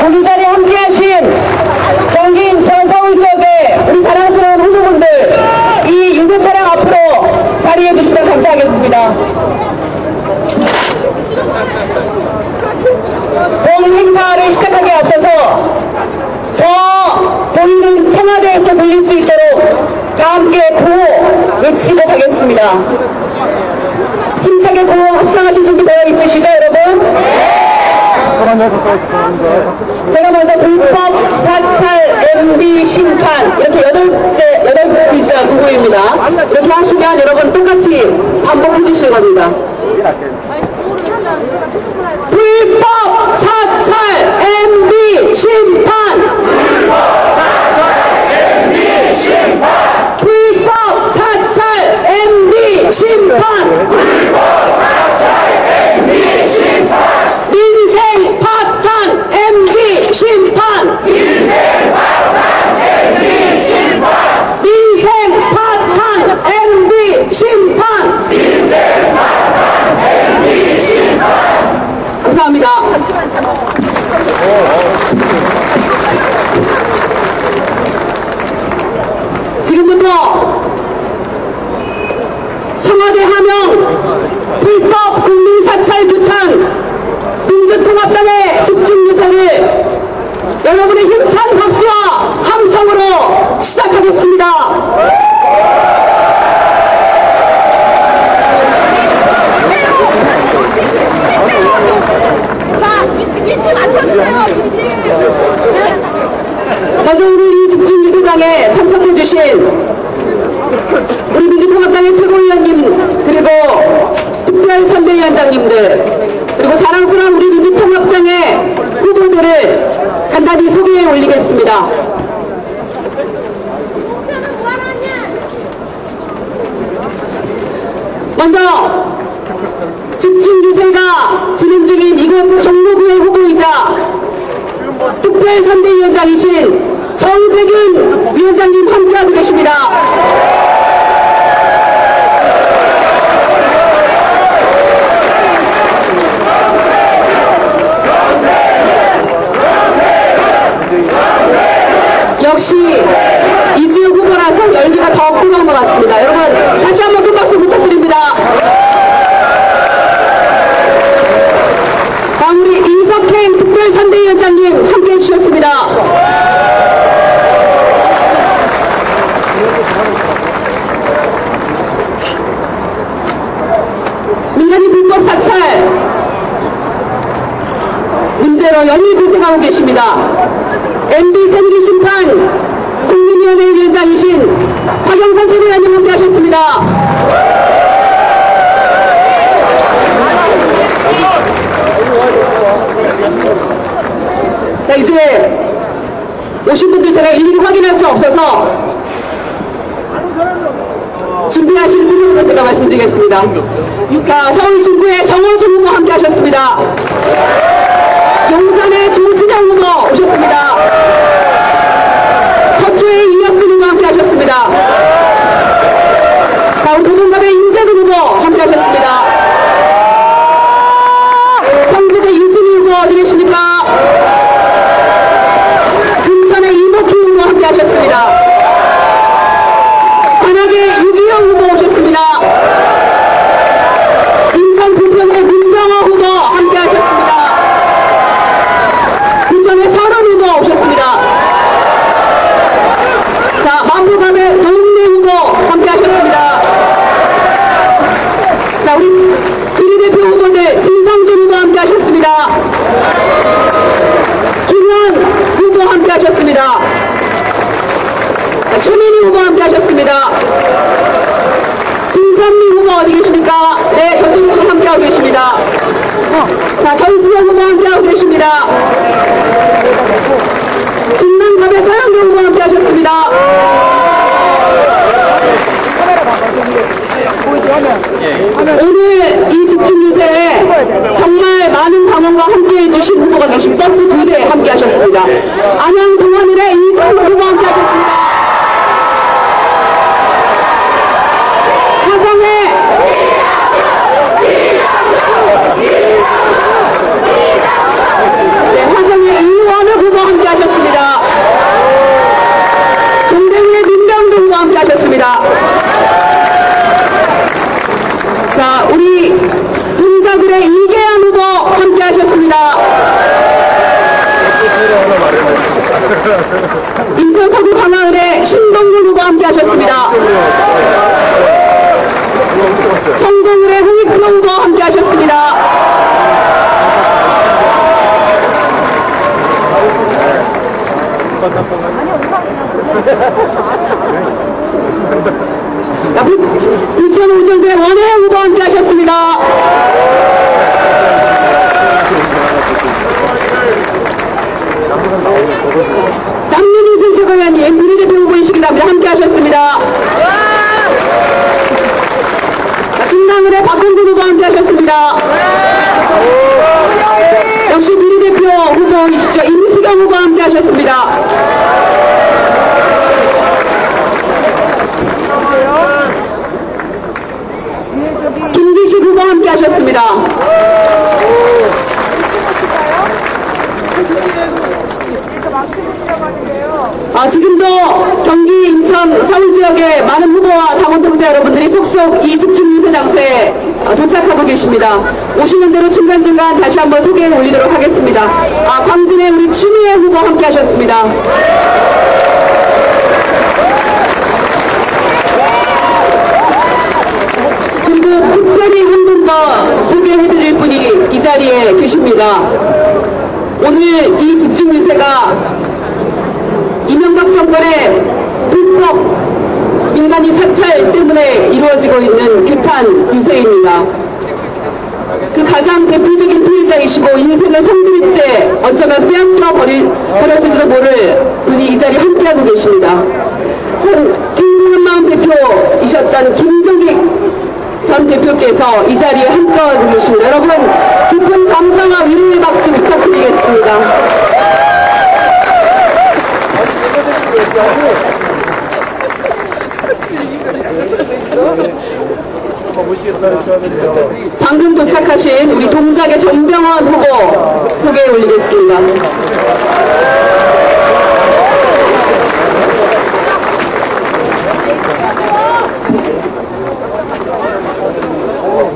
오늘 자리에 함께하신 경기 인천 서울 지역의 우리 사랑스러운 후보분들, 이 유세 차량 앞으로 자리해 주시면 감사하겠습니다. 본 행사를 시작하기에 앞서서 저 본인은 청와대에서 들릴 수 있도록 다 함께 구호 외치고 가겠습니다. 힘차게 구호 합창하실 준비 되어 있으시죠, 여러분? 제가 먼저 불법 사찰 MB 심판, 이렇게 8글자 구호입니다. 이렇게 하시면 여러분 똑같이 반복해 주실 겁니다. 불법 사찰 MB 심판! 불법 사찰 MB 심판! 민생 파탄 MB 심판! 민생 파탄 MB 심판! 감사합니다. 지금부터 청와대 하명 불법 국민사찰 규탄 민주통합당의 집중유세를 여러분의 힘찬 박수와 함성으로 시작하겠습니다. 자, 위치 맞춰주세요. 먼저 오늘 이 집중유세장에 참석해주신 우리 민주통합당의 최고위원님, 그리고 특별선대위원장님들, 그리고 자랑스러운 우리 민주통합당의 후보들을 간단히 소개해 올리겠습니다. 먼저 집중유세가 진행 중인 이곳 종로구의 후보이자 특별선대위원장이신 정세균 위원장님 함께하고 계십니다. 역시 이지혁 후보라서 열기가 더 뜨거운 것 같습니다. 여러분 다시 한번 큰 박수 부탁드립니다. 다음 우리 이석행 특별선대위원장님 함께해 주셨습니다. 하러 연일 고생하고 계십니다. MB 새누리 심판 국민위원회 위원장이신 박영선 최고위원님 함께 하셨습니다. 자, 이제 오신 분들 제가 일일이 확인할 수 없어서 준비하신 순서로 제가 말씀드리겠습니다. 자, 서울 중구의 정호준 후보 함께 하셨습니다. 용산의 조순영 후보 오셨습니다. 서초의 이혁진 후보 함께 하셨습니다. 자, 우리 도봉갑의 임재근 후보 함께 하셨습니다. 성북의 유진희 후보 어디 계십니까? 금산의 이목희 후보 함께 하셨습니다. 관악의 유기영 후보 오셨습니다. 인천 부평의 문병호 후보 함께 하셨습니다. 부천의 설원 후보 오셨습니다. 자, 만보감의 노웅래 후보 함께 하셨습니다. 자, 우리 비례대표 후보들 진성준 후보 함께 하셨습니다. 김원 후보 함께 하셨습니다. 자, 최민희 후보 함께 하셨습니다. 진선미 후보 어디 계십니까? 네, 저쪽에서 함께하고 계십니다. 자, 전수영 후보 함께하고 계십니다. 중남갑의 서영교 후보 함께 하셨습니다. 오늘 이 집중유세에 정말 많은 당원과 함께해 주신 후보가 계신 버스 2대 함께 하셨습니다. 안양 동안을의 이정호 후보 함께 하셨습니다. 화성의 이원우 후보 함께 하셨습니다. 동대구의 민병도 후보 함께 하셨습니다. 자, 우리 동작을의 이계한 후보 함께 하셨습니다. 인천 서구 강화을의 신동근 후보 함께 하셨습니다. 성동을의 홍익표 후보 함께 하셨습니다. 자, 부천 오정도의 원혜영 후보 함께 하셨습니다. 남민희 최고위원님 비례대표 후보이시기도 합니다. 함께 하셨습니다. 중랑을의 박홍근 후보 함께 하셨습니다. 역시 비례대표 후보이시죠. 임수경 후보 함께 하셨습니다. 김기식 후보 함께 하셨습니다. 지금도 경기, 인천, 서울 지역의 많은 후보와 당원 동자 여러분들이 속속 이 집중유세 장소에 도착하고 계십니다. 오시는 대로 중간중간 다시 한번 소개해 올리도록 하겠습니다. 광진의 우리 추미애 후보 함께 하셨습니다. 그리고 특별히 한 분 더 소개해드릴 분이 이 자리에 계십니다. 오늘 이 집중유세가 이명박 정권의 불법 민간인 사찰 때문에 이루어지고 있는 규탄 유세입니다. 그 가장 대표적인 피해자이시고 인생을 송두리째 어쩌면 빼앗겨 버렸을지도 모를 분이 이 자리에 함께하고 계십니다. 김구한 마음 대표이셨던 김종익 전 대표께서 이 자리에 함께하고 계십니다. 여러분 깊은 감사와 위로의 박수 부탁드리겠습니다. 방금 도착하신 우리 동작의 전병헌 후보 소개해 올리겠습니다.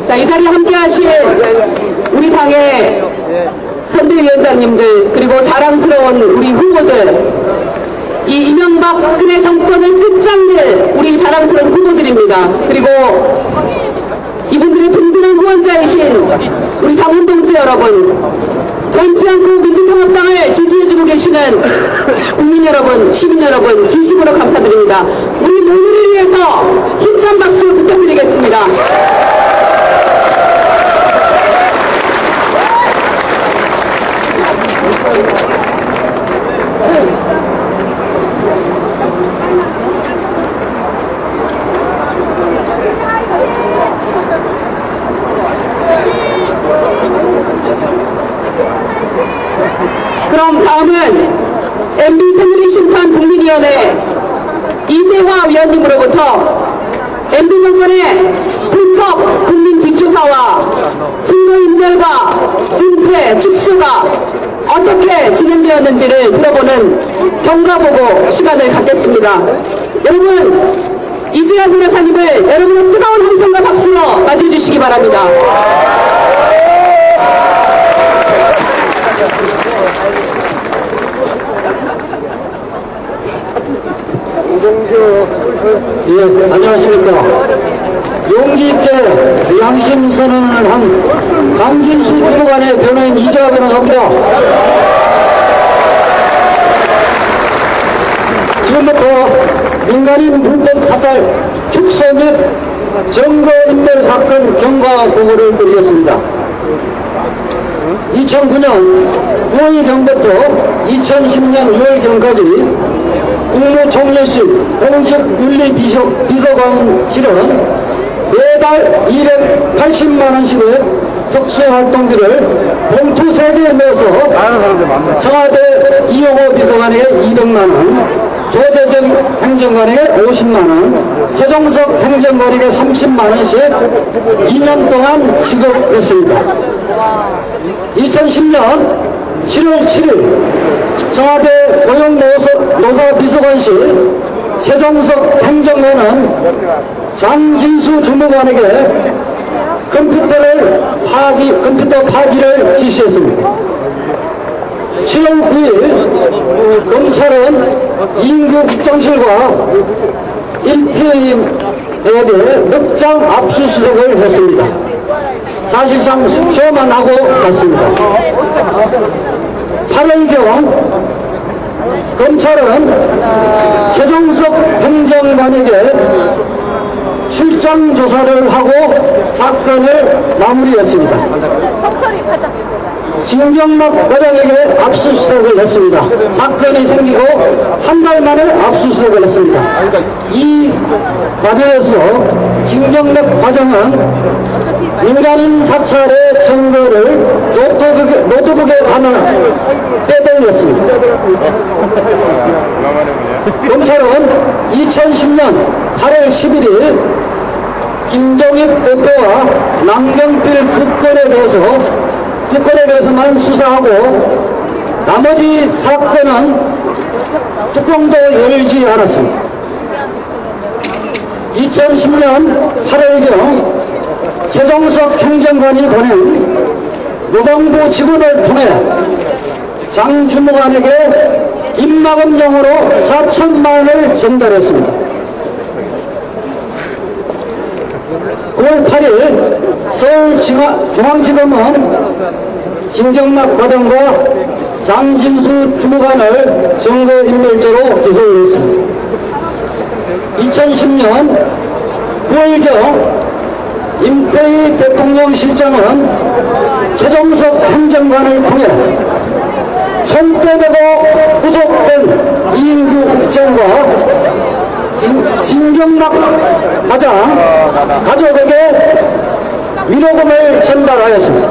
자, 이 자리에 함께 하신 우리 당의 선대위원장님들 그리고 자랑스러운 우리 후보들, 이 이명박 박근혜 정권을 끝장낼 우리 자랑스러운 후보들입니다. 그리고 이분들의 든든한 후원자이신 우리 당원 동지 여러분, 원치 않고 민주통합 국민 여러분, 시민 여러분 진심으로 감사드립니다. 우리 모두를 위해서 힘찬 박수 부탁드리겠습니다. 그럼 다음은 MB 새누리심판 국민위원회 이재화 위원님으로부터 MB 정권의 불법 국민 뒷조사와 증거인멸과 은폐, 축소가 어떻게 진행되었는지를 들어보는 경과보고 시간을 갖겠습니다. 여러분, 이재화 변호사님을 여러분의 뜨거운 함성과 박수로 맞이해 주시기 바랍니다. 예, 안녕하십니까. 용기 있게 양심 선언을 한 장진수 주무관의 변호인 이재화 변호사입니다. 지금부터 민간인 불법 사살, 축소 및 증거인멸 사건 경과 보고를 드리겠습니다. 2009년 9월경부터 2010년 6월경까지 국무총리실 공직윤리비서관실은 매달 280만원씩의 특수활동비를 봉투 3개에 넣어서 청와대 이용호 비서관에게 200만원, 조재정 행정관에게 50만원, 최종석 행정관에게 30만원씩 2년 동안 지급했습니다. 2010년 7월 7일 청와대 고용노사비서관실 최종석 행정관은 장진수 주무관에게 컴퓨터 파기를 지시했습니다. 7월 9일 검찰은 이인규 국장실과 1팀에 대해 늑장 압수수색을 했습니다. 사실상 쇼만 하고 갔습니다. 8월경 검찰은 최종석 행정관에게 출장 조사를 하고 사건을 마무리했습니다. 진경락 과장에게 압수수색을 했습니다. 사건이 생기고 한 달 만에 압수수색을 했습니다. 이 과정에서 진경락 과장은 민간인 사찰의 증거를 노트북에 하나 빼돌렸습니다. 검찰은 2010년 8월 11일 김종익 대표와 남경필 국건에 대해서만 수사하고 나머지 사건은 뚜껑도 열지 않았습니다. 2010년 8월경 최종석 행정관이 보낸 노동부 직원을 통해 장 주무관에게 입막음용으로 4천만원을 전달했습니다. 9월 8일 서울중앙지검은 진경락 과장과 장진수 주무관을 증거인멸죄로 기소를 했습니다. 2010년 9월경 임태희 대통령실장은 최종석 행정관을 통해 총대 메고 구속된 이인규 국장과 진경락 과장 가족에게 위로금을 전달하였습니다.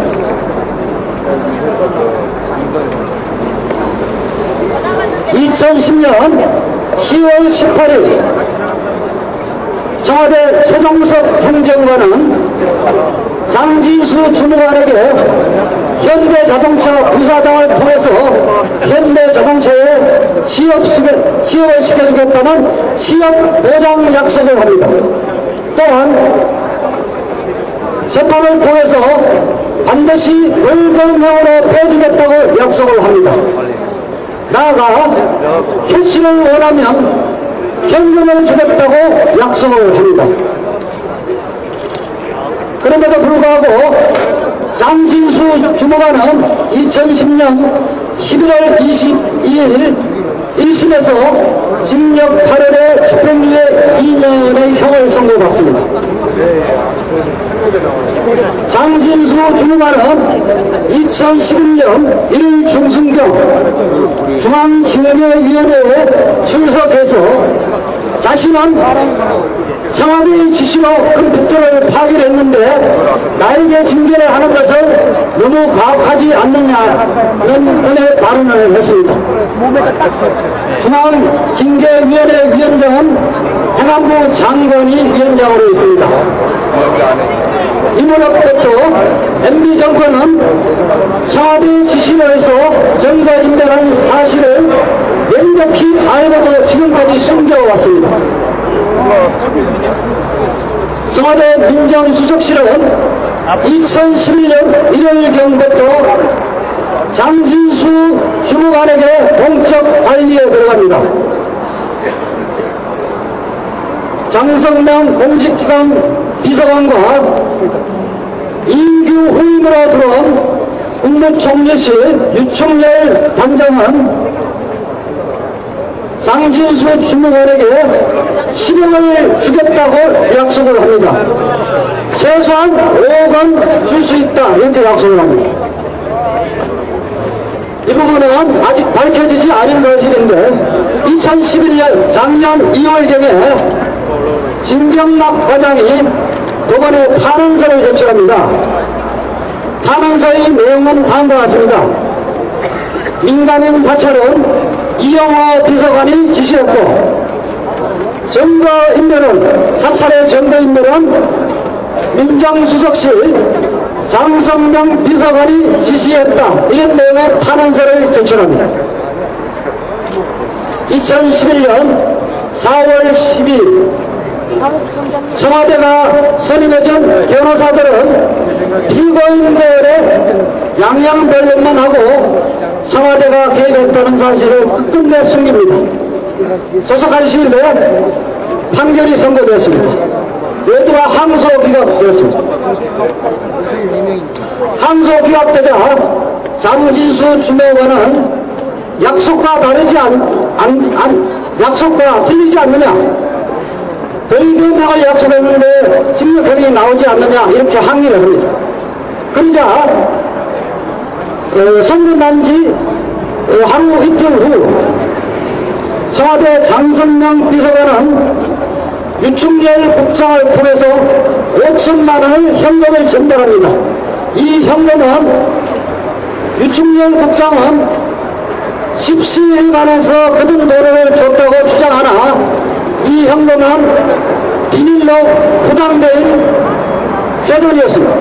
2010년 10월 18일 청와대 최종석 행정관은 장진수 주무관에게 현대자동차 부사장을 통해서 현대자동차에 취업을 시켜주겠다는 취업보장 약속을 합니다. 또한 재판을 통해서 반드시 월급형으로 빼주겠다고 약속을 합니다. 나아가 캐시를 원하면 현금을 주겠다고 약속을 합니다. 그럼에도 불구하고 장진수 주무관은 2010년 11월 22일 1심에서 징역 8월에 집행유예 2년의 형을 선고받습니다. 장진수 주무관은 2011년 1일 중순경 중앙징계위원회에 출석해서 자신은 청와대의 지시로 컴퓨터를 파괴했는데 나에게 징계를 하는 것은 너무 가혹하지 않느냐는 등의 발언을 했습니다. 중앙징계위원회 위원장은 행안부 장관이 위원장으로 있습니다. 이무렵부터 MB 정권은 청와대 지시로 해서 전가인멸한 사실을 명백히 알고도 지금까지 숨겨왔습니다. 청와대 민정수석실은 2011년 1월경부터 장진수 주무관에게 공적 관리에 들어갑니다. 장성명 공직기관 비서관과 인규 후임으로 들어온 국무총리실 유충렬 단장은 장진수 주무관에게 실형을 주겠다고 약속을 합니다. 최소한 5억은 줄 수 있다 이렇게 약속을 합니다. 이 부분은 아직 밝혀지지 않은 사실인데 2011년 작년 2월경에 진경락 과장이 법원에 탄원서를 제출합니다. 탄원서의 내용은 다음과 같습니다. 민간인 사찰은 이영호 비서관이 지시했고 증거인멸은 사찰의 증거인멸은 민정수석실 장성명 비서관이 지시했다 이런 내용의 탄원서를 제출합니다. 2011년 4월 12일 청와대가 선임해준 변호사들은 피고인들의 양양변론만 하고 청와대가 개입했다는 사실을 끝끝내 숨깁니다. 조속한 시일 내에 판결이 선고되었습니다. 외두가 항소 기각되었습니다. 항소 기각되자 장진수 주무관은 약속과 약속과 틀리지 않느냐, 별개명을 약속했는데 징역형이 나오지 않느냐 이렇게 항의를 합니다. 그러자 선고 난지 하루 이틀 후 청와대 장성명 비서관은 유충렬 국장을 통해서 5천만 원을 현금을 전달합니다. 이 현금은 유충렬 국장은 십시일반에서 그들 노력을 줬다고 주장하나 이 현금은 비닐로 포장된 새 돈이었습니다.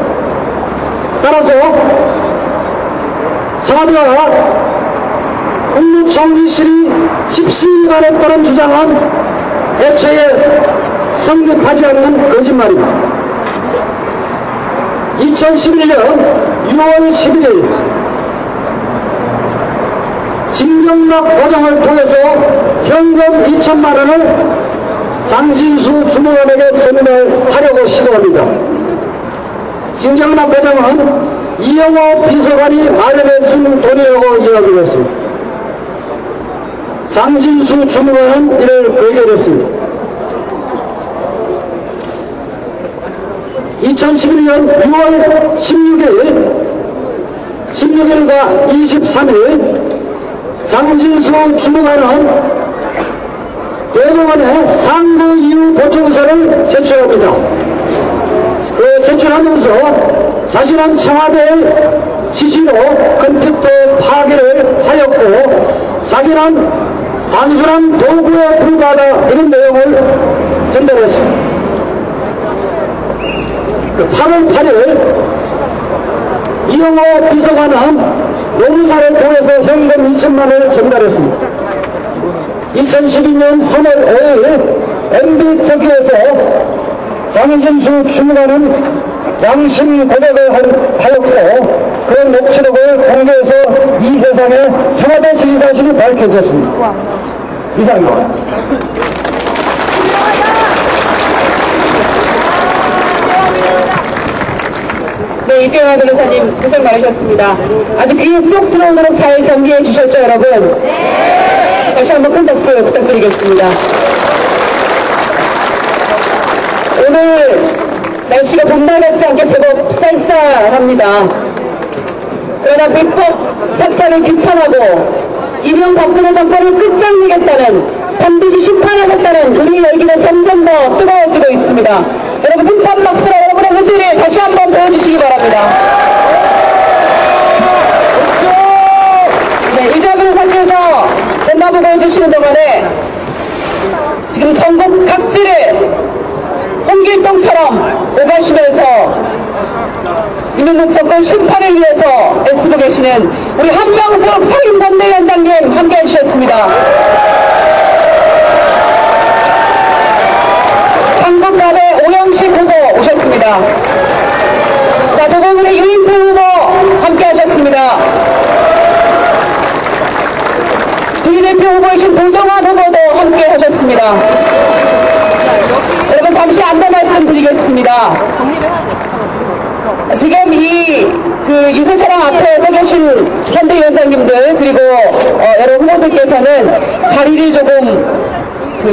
따라서 청와대가 국무총리실이 십시일반했다는 주장은 애초에 성립하지 않는 거짓말입니다. 2011년 6월 11일 진경락 과장을 통해서 현금 2천만 원을 장진수 주무관에게 전달하려고 시도합니다. 진경락 과장은 이영호 비서관이 마련해준 돈이라고 이야기를 했습니다. 장진수 주무관은 이를 거절했습니다. 2011년 6월 16일과 23일 장진수 주무관은 대법원에 상부 이유 보충서를 제출합니다. 그 제출하면서 자신은 청와대의 지시로 컴퓨터 파괴를 하였고 자기는 단순한 도구에 불과하다 이런 내용을 전달했습니다. 8월 8일 이영호 비서관은 노무사를 통해서 현금 2천만 원을 전달했습니다. 2012년 3월 5일 MB 특위에서 장진수 주무관은 양심 고백을 하였고 그런 녹취록을 공개해서 이 세상에 청와대 지시 사실이 밝혀졌습니다. 이상입니다. 네, 이재화 변호사님 고생 많으셨습니다. 아주 귀에 쏙 들어오도록 잘 정리해 주셨죠, 여러분? 네! 다시 한번 큰 박수 부탁드리겠습니다. 오늘 날씨가 봄날 같지 않게 제법 쌀쌀합니다. 그러나 불법 사찰을 규탄하고 이명박근혜 정권을 끝장내겠다는, 반드시 심판하겠다는 우리 열기는 점점 더 뜨거워지고 있습니다. 여러분 힘찬 박수로 여러분의 의지를 다시 한번 보여주시기 바랍니다. 네, 이자분을 살려서 꽃나무 보여주시는 동안에 지금 전국 각지를 홍길동처럼 오가시면서 이명박 정권 심판을 위해서 애쓰고 계시는 우리 한명숙 상임선대위원장님 함께해 주셨습니다. 한국갑의 오영식 후보 오셨습니다. 자, 도봉구의 유인표 후보 함께 하셨습니다. 비례대표 후보이신 도정환 후보도 함께 하셨습니다. 여러분 잠시 안내 말씀 드리겠습니다. 지금 이 유세 차량 앞에 서 계신 선대위원장님들 그리고 여러 후보들께서는 자리를 조금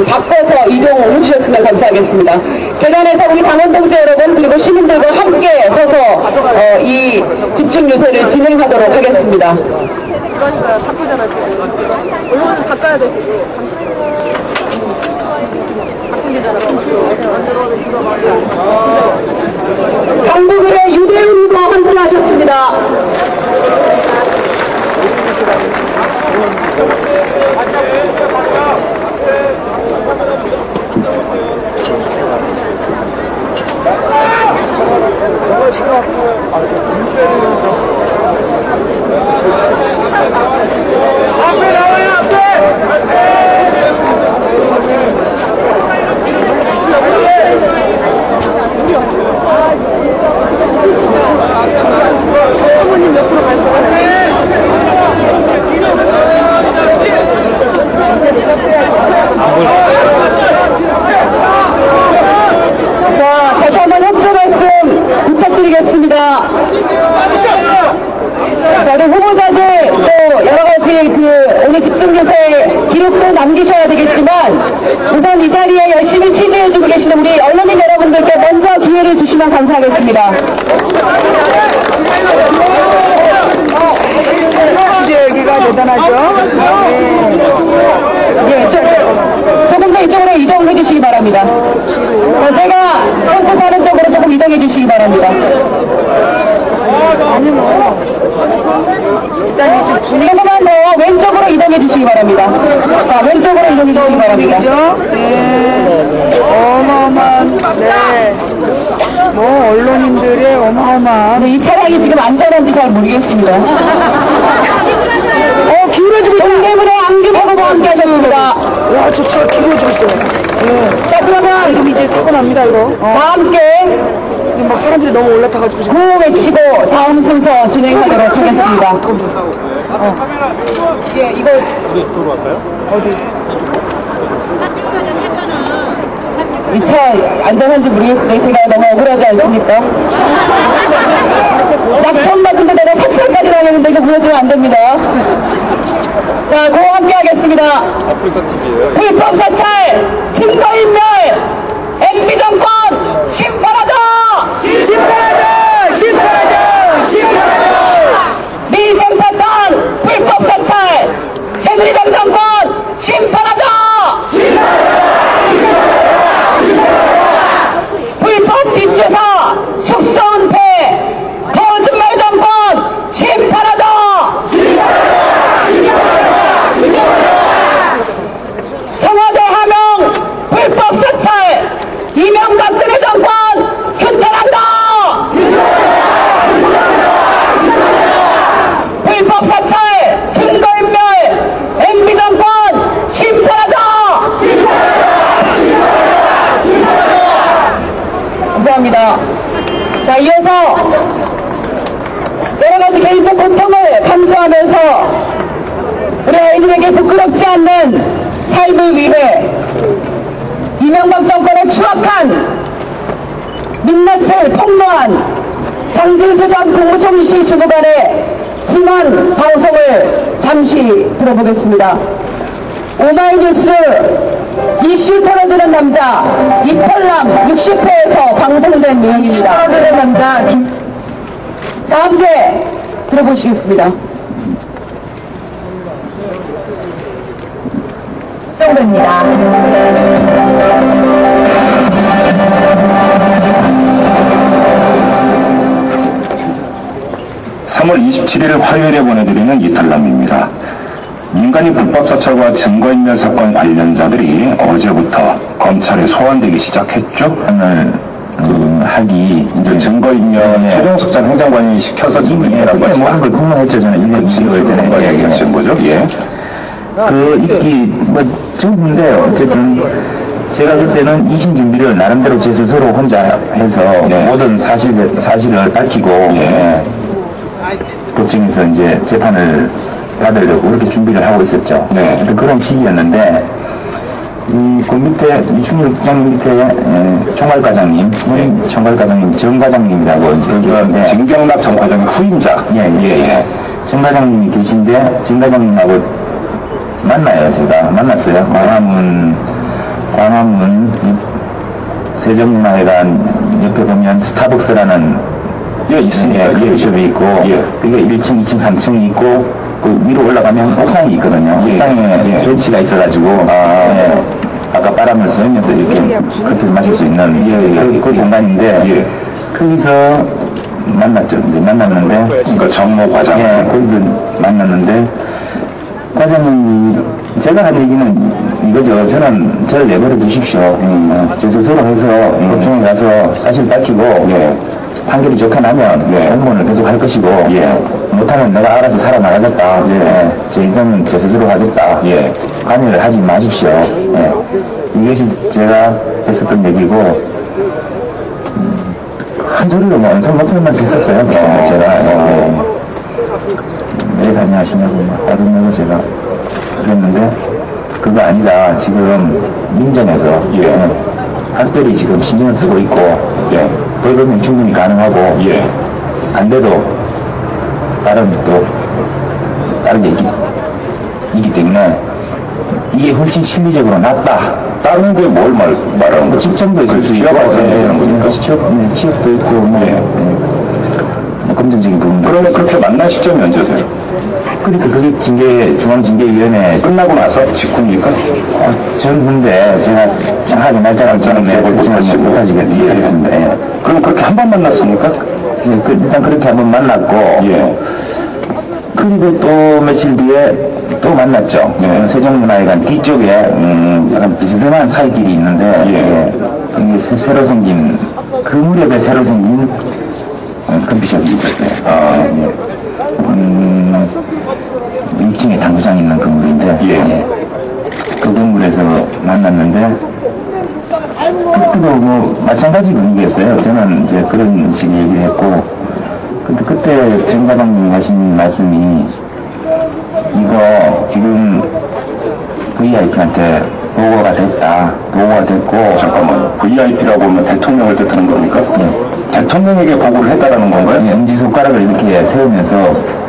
바꿔서 이동해 주셨으면 감사하겠습니다. 계단에서 우리 당원 동지 여러분 그리고 시민들과 함께 서서 이 집중 유세를 진행하도록 하겠습니다. 그러니까 바꾸잖아 지금. 언론은 바꿔야 돼 지금. 바꾼대잖아. 강북을의 유대훈 후보 함께 하셨습니다. 앞에 나와요, 앞에! 부모님 옆으로 갈 거야. 자, 다시 한번 협조 말씀 부탁드리겠습니다. 자, 우리 후보자들 또 여러가지 오늘 집중유세 기록도 남기셔야 되겠지만 우선 이 자리에 열심히 취재해주고 계시는 우리 언론인 여러분들께 먼저 기회를 주시면 감사하겠습니다. 취재 열기가 대단하죠. 조금 더 이쪽으로 이동해 주시기 바랍니다. 제가 선택하는 쪽으로 조금 이동해 주시기 바랍니다. 조금만 더 왼쪽으로 이동해 주시기 바랍니다. 자, 왼쪽으로 이동해 주시기 바랍니다. 네. 어마어마한, 네. 뭐, 언론인들의 어마어마한. 이 차량이 지금 안전한지 잘 모르겠습니다. 기울어지고 동대문의 안규 후보 함께 하셨습니다. 와, 저 차 기울어지고 있어요. 네. 자, 그러면 이름 이제 사고 납니다, 이거. 다 함께 막 사람들이 너무 올라타가지고 지금. 구호 외치고 다음 순서 진행하도록 하겠습니다. 예, 이거 이쪽으로 갈까요? 이 차 안전한지 모르겠어요. 제가 너무 억울하지 않습니까? 낙천 같은데 내가 사찰까지 다녔는데 이거 보여주면 안 됩니다. 자, 구호 함께 하겠습니다. 아프리카 TV예요. 불법 사찰, 증거인멸, MB 정권 심판하자! 심판하자! 심판하자! 심판하자! 미생 파탄, 불법 사찰, 새누리당 정권 심판하자! 불법 뒷조사, 축소 은폐, 거짓말 정권 심판하자! 청와대 하명, 불법 사찰, 이명박근혜 정권 규탄한다! 불법 사찰, 증거인멸, MB 정권 심판하자! 감사합니다. 자, 이어서 여러가지 개인적 고통을 감수하면서 우리 아이들에게 부끄럽지 않는 삶을 위해 이명박 정권의 추악한 민낯을 폭로한 장진수 전 국무총리실 주무관의 심한 방송을 잠시 들어보겠습니다. 오마이뉴스 이슈 털어주는 남자 이털남 60회에서 방송된 내용입니다. 털어주는 남자 다 함께 들어보시겠습니다. 정도입니다. 3월 27일 화요일에 보내드리는 이탈남입니다. 민간인 불법사찰과 증거인멸 사건 관련자들이 어제부터 검찰에 소환되기 시작했죠. 오늘 하기 이제 증거인멸 최종석장 행정관이 시켜서 증거인멸한 거죠. 모든 걸 폭로했죠. 저는 1년 2개월 전에 이야기하신 거죠. 예. 있기 전부인데 어쨌든 제가 그때는 2심 준비를 나름대로 제 스스로 혼자 해서 모든 사실을 밝히고 법정에서 이제 재판을 받으려고 그렇게 준비를 하고 있었죠. 그런 시기였는데 그 밑에 이충일 국장 밑에 총괄과장님, 총괄과장님, 정과장님이라고 이제 진경락 정과장의 후임자. 정 과장님이 계신데 정 과장님하고 만나요. 제가 만났어요. 광화문 세종문화회관 옆에 보면 스타벅스라는 있습니다. 숍이 있고 그게 1층, 2층, 3층이 있고 그 위로 올라가면 옥상이 있거든요. 옥상에 벤치가 있어가지고 아까 바람을 쐬면서 이렇게 커피를 마실 수 있는 그 공간인데 거기서 만났죠. 이제 만났는데 그러니까 정모 과장 거기서 만났는데 과장님이 제가 한 얘기는 이거죠. 저를 내버려 두십시오. 제 스스로 해서 법정에 가서 사실 밝히고 판결이 좋게 나면 공무원을 계속 할 것이고 못하면 내가 알아서 살아나가겠다. 제 인생은 제 스스로 하겠다. 관여를 하지 마십시오. 이것이 제가 했었던 얘기고 한 소리로 뭐 엄청 높이면서 했었어요. 제가 왜 가냐 하시냐고 따르면서 제가 그랬는데 그거 아니다. 지금 민정에서 각별히 지금 신경을 쓰고 있고 벌금은 충분히 가능하고 안 돼도 다른 얘기이기 때문에 이게 훨씬 심리적으로 낫다. 다른 게 뭘 말하는 거죠? 직장도 있을 수 있고 취업도 있고 금전적인 부분. 그러면 그렇게 만난 시점이 언제세요? 그러니까 그게 중앙징계위원회 끝나고 나서 직후입니까? 전 근데 제가 정확하게 날짜를 못하겠습니다. 그럼 그렇게 한 번 만났습니까? 일단 그렇게 한 번 만났고 그리고 또 며칠 뒤에 또 만났죠. 세종문화회관 뒤쪽에 약간 비스듬한 사이길이 있는데 이게 새로 생긴 그 무렵에 새로 생긴 커피숍이 있었어요. 2층에 당구장 있는 건물인데 그 건물에서 만났는데 그때도 뭐 마찬가지 분위기였어요. 저는 이제 그런 식의 얘기를 했고 근데 그때 정 과장님이 하신 말씀이 이거 지금 VIP한테 보고가 됐고 잠깐만 VIP라고 하면 대통령을 뜻하는 겁니까? 대통령에게 보고를 했다라는 건가요? 엄지손가락을 이렇게 세우면서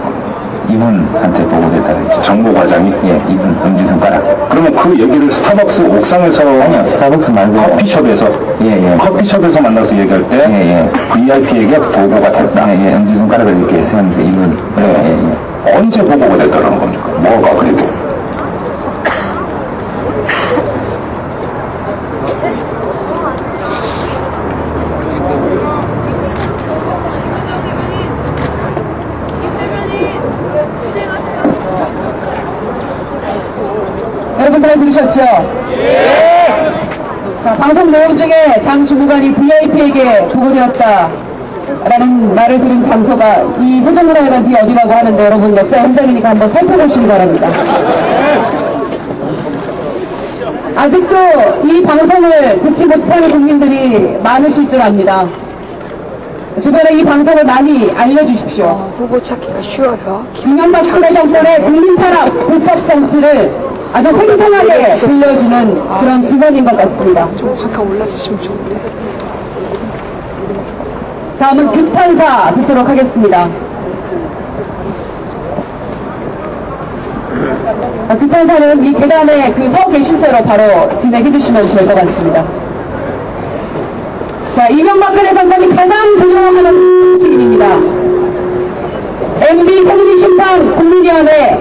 이분한테 보고됐다 그랬죠. 정보 과장이? 이분 엄지손가락. 그러면 그 얘기를 스타벅스 옥상에서 아니요, 스타벅스 말고 커피숍에서 커피숍에서 만나서 얘기할 때 VIP에게 보고가 됐다. 엄지손가락을 이렇게 세우면서 이분 언제 보고가 됐다는 겁니까? 뭐가 그리고? 여러분 잘 들으셨죠? 자, 방송 내용 중에 장 주무관이 VIP에게 보고되었다라는 말을 들은 장소가 이 세종문화회관 뒤 어디라고 하는데 여러분 역사 현장이니까 한번 살펴보시기 바랍니다. 아직도 이 방송을 듣지 못하는 국민들이 많으실 줄 압니다. 주변에 이 방송을 많이 알려주십시오. 후보 찾기가 쉬워요. 이명박 정권 정권의 국민탄압 불법 정치를 아주 생생하게 들려주는 그런 직원인 것 같습니다. 좀 잠깐 올라서시면 좋은데. 다음은 규탄사 듣도록 하겠습니다. 급행사는 이 계단에 서 계신 채로 바로 진행해 주시면 될 것 같습니다. 자, 이명박근혜 장관이 가장 두려워하는 증인입니다. MB 공리 심판 국민위원회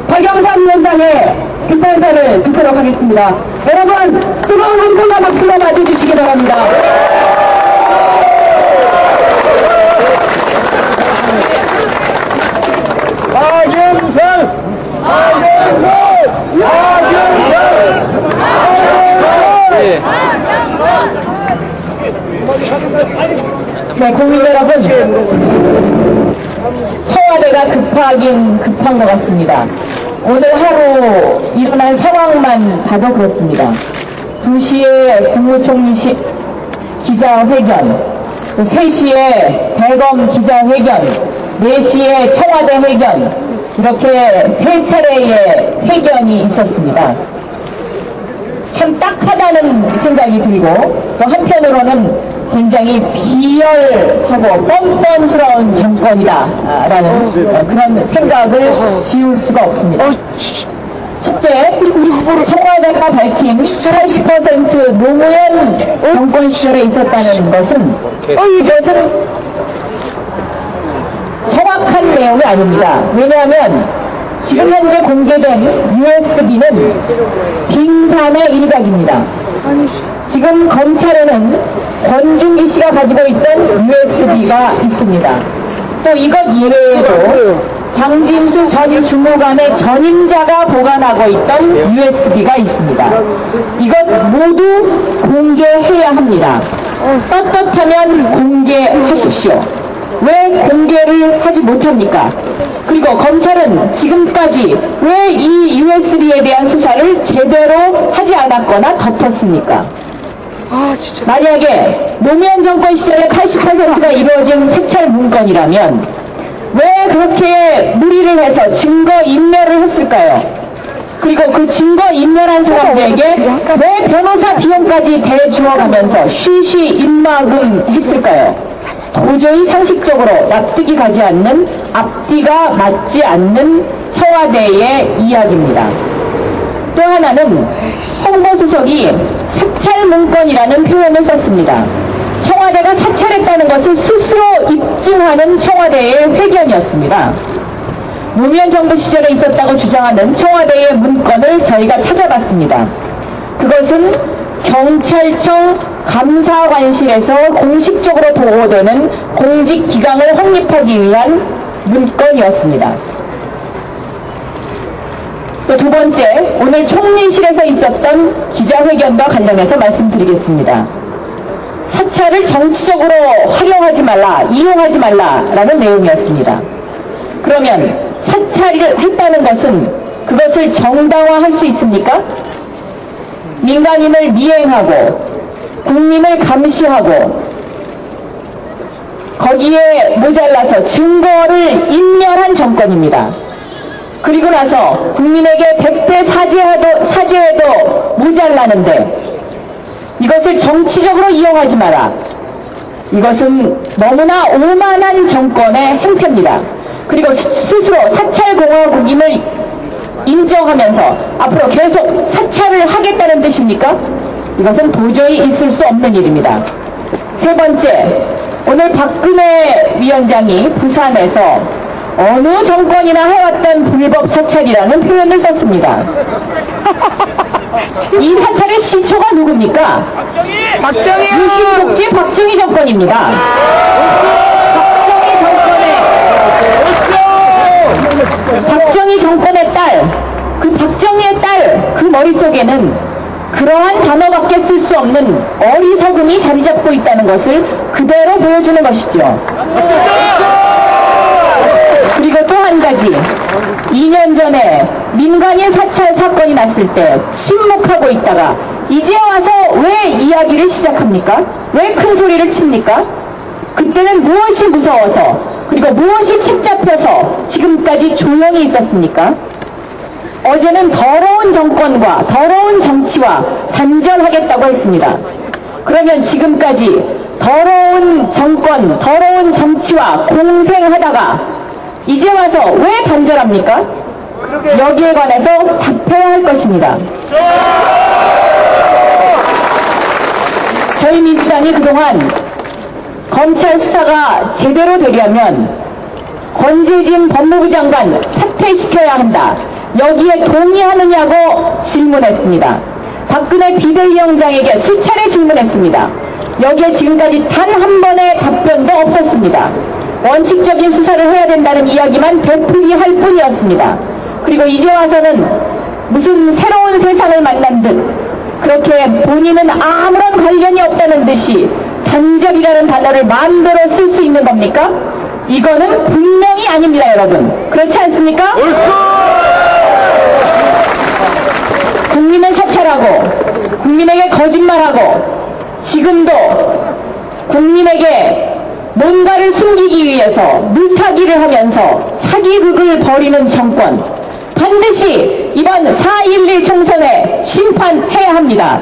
박영삼 위원장의 급행사를 듣도록 하겠습니다. 여러분, 뜨거운 함성과 박수로 맞이해주시기 바랍니다. 박영선! 박영선! 네, 국민 여러분, 청와대가 급하긴 급한 것 같습니다. 오늘 하루 일어난 상황만 봐도 그렇습니다. 2시에 국무총리 기자회견, 3시에 대검 기자회견, 4시에 청와대 회견, 이렇게 3차례의 회견이 있었습니다. 참 딱하다는 생각이 들고, 또 한편으로는 굉장히 비열하고 뻔뻔스러운 정권이다라는 그런 생각을 지울 수가 없습니다. 첫째, 청와대가 밝힌 80% 노무현 정권 시절에 있었다는 것은 이것은 정확한 내용이 아닙니다. 왜냐하면 지금 현재 공개된 USB는 빙산의 일각입니다. 지금 검찰에는 권중기 씨가 가지고 있던 USB가 있습니다. 또 이것 이외에도 장진수 전 주무관의 전임자가 보관하고 있던 USB가 있습니다. 이것 모두 공개해야 합니다. 떳떳하면 공개하십시오. 왜 공개를 하지 못합니까? 그리고 검찰은 지금까지 왜 이 USB에 대한 수사를 제대로 하지 않았거나 덮었습니까? 만약에 노무현 정권 시절에 80%가 이루어진 사찰 문건이라면 왜 그렇게 무리를 해서 증거 인멸을 했을까요? 그리고 그 증거 인멸한 사람들에게 왜 변호사 비용까지 대주어가면서 쉬쉬 입막음 했을까요? 도저히 상식적으로 납득이 가지 않는, 앞뒤가 맞지 않는 청와대의 이야기입니다. 또 하나는 홍보수석이 사찰 문건이라는 표현을 썼습니다. 청와대가 사찰했다는 것을 스스로 입증하는 청와대의 회견이었습니다. 노무현 정부 시절에 있었다고 주장하는 청와대의 문건을 저희가 찾아봤습니다. 그것은 경찰청 감사관실에서 공식적으로 보고되는 공직기강을 확립하기 위한 문건이었습니다. 또 두 번째, 오늘 총리실에서 있었던 기자회견과 관련해서 말씀드리겠습니다. 사찰을 정치적으로 활용하지 말라, 이용하지 말라라는 내용이었습니다. 그러면 사찰을 했다는 것은 그것을 정당화할 수 있습니까? 민간인을 미행하고 국민을 감시하고 거기에 모자라서 증거를 인멸한 정권입니다. 그리고 나서 국민에게 100배 사죄해도 모자라는데 이것을 정치적으로 이용하지 마라. 이것은 너무나 오만한 정권의 행태입니다. 그리고 스스로 사찰공화국임을 인정하면서 앞으로 계속 사찰을 하겠다는 뜻입니까? 이것은 도저히 있을 수 없는 일입니다. 세 번째, 오늘 박근혜 위원장이 부산에서 어느 정권이나 해왔던 불법 사찰이라는 표현을 썼습니다. 이 사찰의 시초가 누굽니까? 박정희요! 유신복지 박정희 정권입니다. 박정희 정권의 딸, 그 박정희의 딸, 그 머릿속에는 그러한 단어밖에 쓸 수 없는 어리석음이 자리 잡고 있다는 것을 그대로 보여주는 것이죠. 그리고 또 한 가지, 2년 전에 민간인 사찰 사건이 났을 때 침묵하고 있다가 이제 와서 왜 이야기를 시작합니까? 왜 큰 소리를 칩니까? 그때는 무엇이 무서워서, 그리고 무엇이 책 잡혀서 지금까지 조용히 있었습니까? 어제는 더러운 정권과 더러운 정치와 단절하겠다고 했습니다. 그러면 지금까지 더러운 정권, 더러운 정치와 공생하다가 이제 와서 왜 단절합니까? 여기에 관해서 답해야 할 것입니다. 저희 민주당이 그동안 검찰 수사가 제대로 되려면 권재진 법무부 장관 사퇴시켜야 한다. 여기에 동의하느냐고 질문했습니다. 박근혜 비대위원장에게 수차례 질문했습니다. 여기에 지금까지 단 한 번의 답변도 없었습니다. 원칙적인 수사를 해야 된다는 이야기만 되풀이할 뿐이었습니다. 그리고 이제 와서는 무슨 새로운 세상을 만난 듯 그렇게 본인은 아무런 관련이 없다는 듯이 단절이라는 단어를 마음대로 쓸 수 있는 겁니까? 이거는 분명히 아닙니다, 여러분. 그렇지 않습니까? 국민을 사찰하고 국민에게 거짓말하고 지금도 국민에게 뭔가를 숨기기 위해서 물타기를 하면서 사기극을 벌이는 정권, 반드시 이번 4.11 총선에 심판해야 합니다.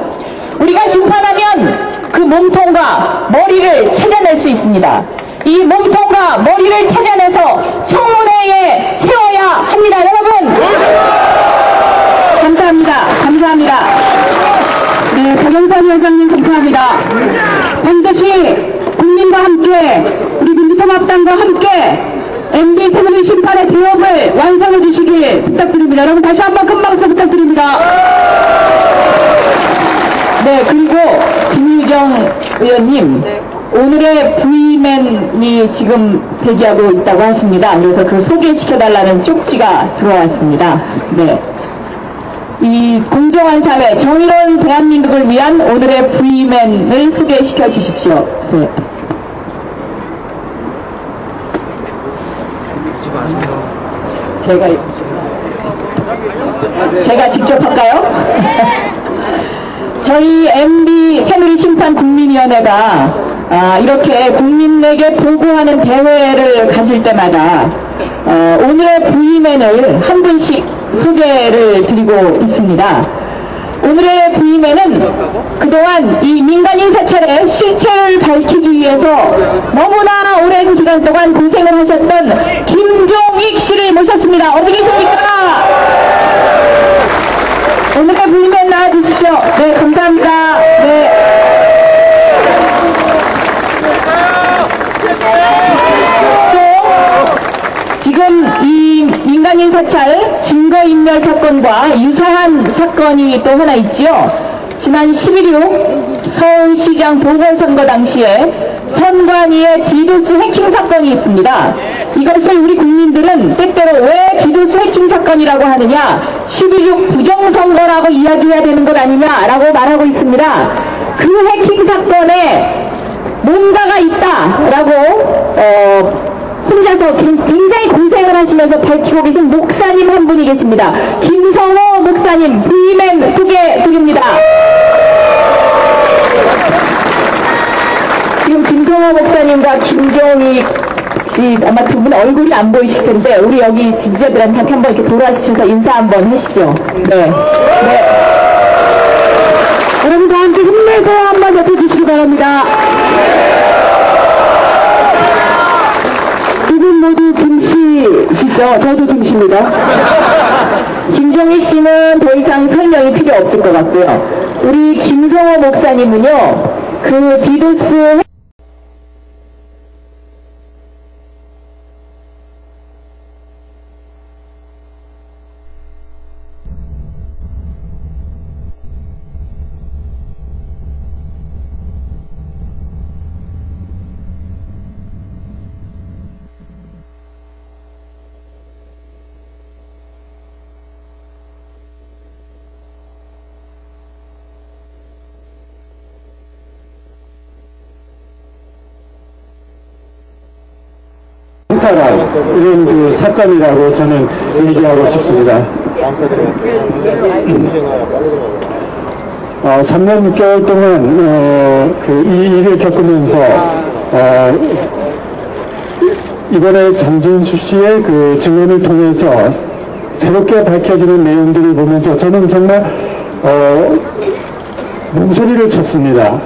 우리가 심판하면 그 몸통과 머리를 찾아낼 수 있습니다. 이 몸통과 머리를 찾아내서 청문회에 세워야 합니다. 여러분, 감사합니다. 감사합니다. 네, 박영선 위원장님 감사합니다. 반드시 국민과 함께 우리 민주통합당과 함께 MB 태블릿 심판의 대업을 완성해 주시길 부탁드립니다. 여러분 다시 한번 큰 박수 부탁드립니다. 네, 그리고 김유정 의원님, 오늘의 V맨이 지금 대기하고 있다고 하십니다. 그래서 그 소개시켜달라는 쪽지가 들어왔습니다. 네. 이 공정한 사회, 정의로운 대한민국을 위한 오늘의 V맨을 소개시켜 주십시오. 네. 제가 직접 할까요? 저희 MB 새누리 심판 국민위원회가 이렇게 국민에게 보고하는 대회를 가질 때마다 오늘의 V맨을 한 분씩 소개를 드리고 있습니다. 오늘의 V맨은 그동안 이 민간인 사찰의 실체를 밝히기 위해서 너무나 오랜 기간 동안 고생을 하셨던 김종익 씨를 모셨습니다. 어디 계십니까? 오늘의 V맨 나와주십시오. 네, 감사합니다. 네. 지금 이 민간인 사찰 증거인멸 사건과 유사한 사건이 또 하나 있지요. 지난 11.6 서울시장 보궐선거 당시에 선관위의 디도스 해킹 사건이 있습니다. 이것을 우리 국민들은 때때로 왜 디도스 해킹 사건이라고 하느냐, 11.6 부정선거라고 이야기해야 되는 것 아니냐라고 말하고 있습니다. 그 해킹 사건에 뭔가가 있다라고 혼자서 굉장히 고생을 하시면서 밝히고 계신 목사님 한 분이 계십니다. 김성호 목사님, V맨 소개드립니다. 지금 김성호 목사님과 김종익 씨 아마 두 분 얼굴이 안 보이실 텐데 우리 여기 지지자들한테 한번 이렇게 돌아주셔서 인사 한번 하시죠. 네. 네. 여러분 다 함께 힘내서 한번 외쳐주시기 바랍니다. 모두 김씨시죠? 저도 김씨입니다. 김종익 씨는 더 이상 설명이 필요 없을 것 같고요. 우리 김성호 목사님은요, 그 디도스 이런 그 사건이라고 저는 얘기하고 싶습니다. 3년 6개월 동안 이 일을 겪으면서 이번에 장진수 씨의 그 증언을 통해서 새롭게 밝혀지는 내용들을 보면서 저는 정말 몸소리를 쳤습니다.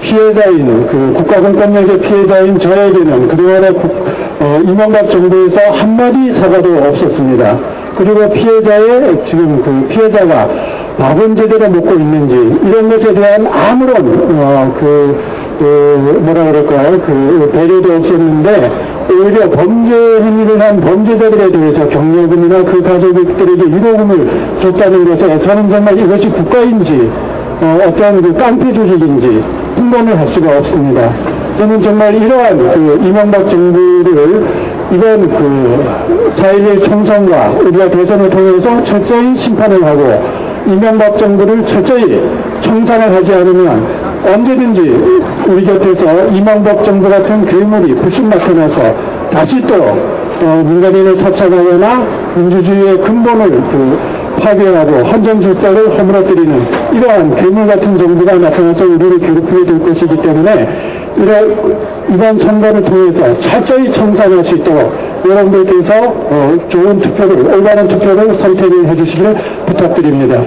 피해자인 그 국가공권력의 피해자인 저에게는 그동안의 이명박 정부에서 한마디 사과도 없었습니다. 그리고 지금 그 피해자가 밥은 제대로 먹고 있는지 이런 것에 대한 아무런 뭐라 그럴까요? 배려도 없었는데 오히려 범죄 행위를 한 범죄자들에 대해서 경력금이나 그 가족들에게 위로금을 줬다는 것에 저는 정말 이것이 국가인지 어떤 그 깡패 조직인지 분간을 할 수가 없습니다. 저는 정말 이러한 이명박 정부를 이번 4.11 총선과 우리가 대선을 통해서 철저히 심판을 하고 이명박 정부를 철저히 청산을 하지 않으면 언제든지 우리 곁에서 이명박 정부 같은 괴물이 불쑥 나타나서 다시 또 민간인을 사찰하거나 민주주의의 근본을 파괴하고 헌정 질서를 허물어뜨리는 이러한 괴물 같은 정부가 나타나서 우리를 괴롭히게 될 것이기 때문에 이번 선거를 통해서 철저히 청산할 수 있도록 여러분들께서 좋은 투표를, 올바른 투표를 선택을 해주시기를 부탁드립니다.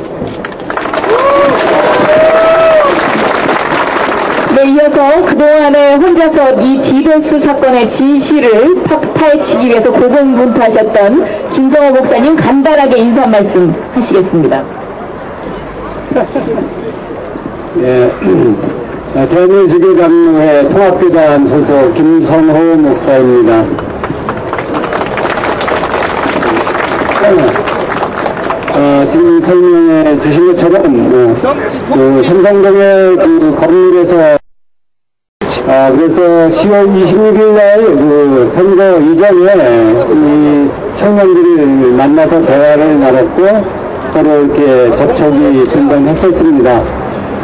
네, 이어서 그동안에 혼자서 이 디도스 사건의 진실을 파헤치기 위해서 고군분투하셨던 김성호 목사님 간단하게 인사 말씀 하시겠습니다. 네, 대한민주교장로회 통합교단 소속 김성호 목사입니다. 지금 설명해 주신 것처럼 삼성동의 건물에서 그래서 10월 26일 날 선거 이전에 이 청년들을 만나서 대화를 나눴고 서로 이렇게 접촉이 등장했었습니다.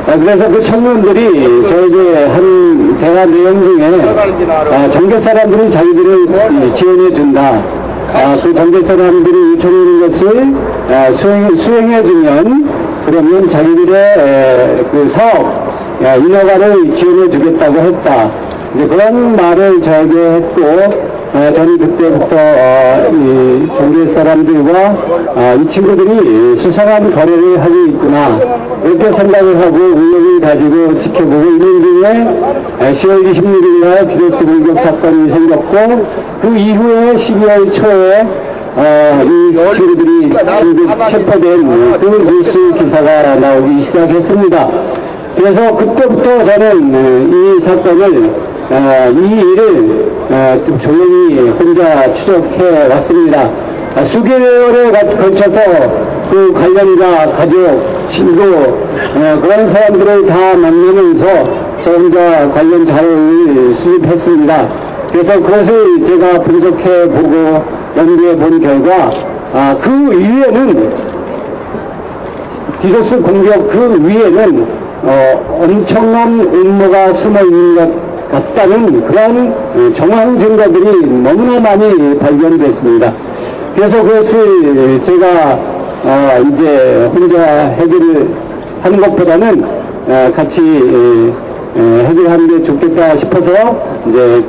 그래서 그 청년들이 저에게 한 대화 내용 중에 정계 사람들이 자기들을 지원해준다. 그 정계 사람들이 요청하는 것을 수행해주면 그러면 자기들의 그 사업 인허가를 지원해주겠다고 했다. 이제 그런 말을 저에게 했고 저는 그때부터 이 정계 사람들과 이 친구들이 수상한 거래를 하고 있구나 이렇게 생각을 하고 의욕을 가지고 지켜보고 있는 중에 10월 26일 날 디도스 공격 사건이 생겼고 그 이후에 12월 초에 이 친구들이 체포된 그 뉴스 기사가 나오기 시작했습니다. 그래서 그때부터 저는 이 사건을 이 일을 조용히 혼자 추적해 왔습니다. 수개월에 걸쳐서 그 관련자, 가족, 친구 그런 사람들을 다 만나면서 저 혼자 관련 자료를 수집했습니다. 그래서 그것을 제가 분석해 보고 연구해 본 결과 그 위에는 디도스 공격 그 위에는 엄청난 음모가 숨어 있는 것 같다는 그런 정황 증거들이 너무나 많이 발견됐습니다. 그래서 그것을 제가 이제 혼자 해결을 하는 것보다는 같이 해결하는 게 좋겠다 싶어서 이제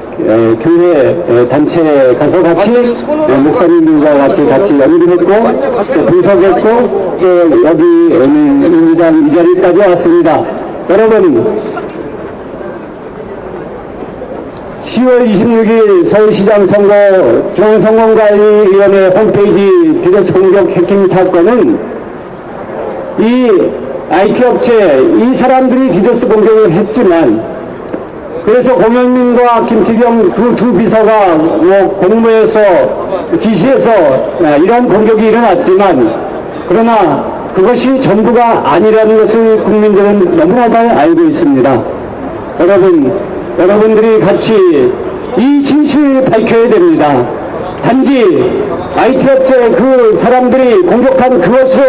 교회 단체에 가서 같이 목사님들과 같이 연구했고 또 분석했고 또 여기 오늘 이 자리까지 왔습니다. 여러분 10월 26일 서울시장 선거 중앙선거관리위원회 홈페이지 디도스 공격 해킹 사건은 이 IT 업체 이 사람들이 디도스 공격을 했지만 그래서 공영민과 김태경 그 두 비서가 공무에서 지시해서 이런 공격이 일어났지만 그러나 그것이 전부가 아니라는 것을 국민들은 너무나 잘 알고 있습니다. 여러분들이 같이 이 진실을 밝혀야 됩니다. 단지 IT 업체 그 사람들이 공격한 그것으로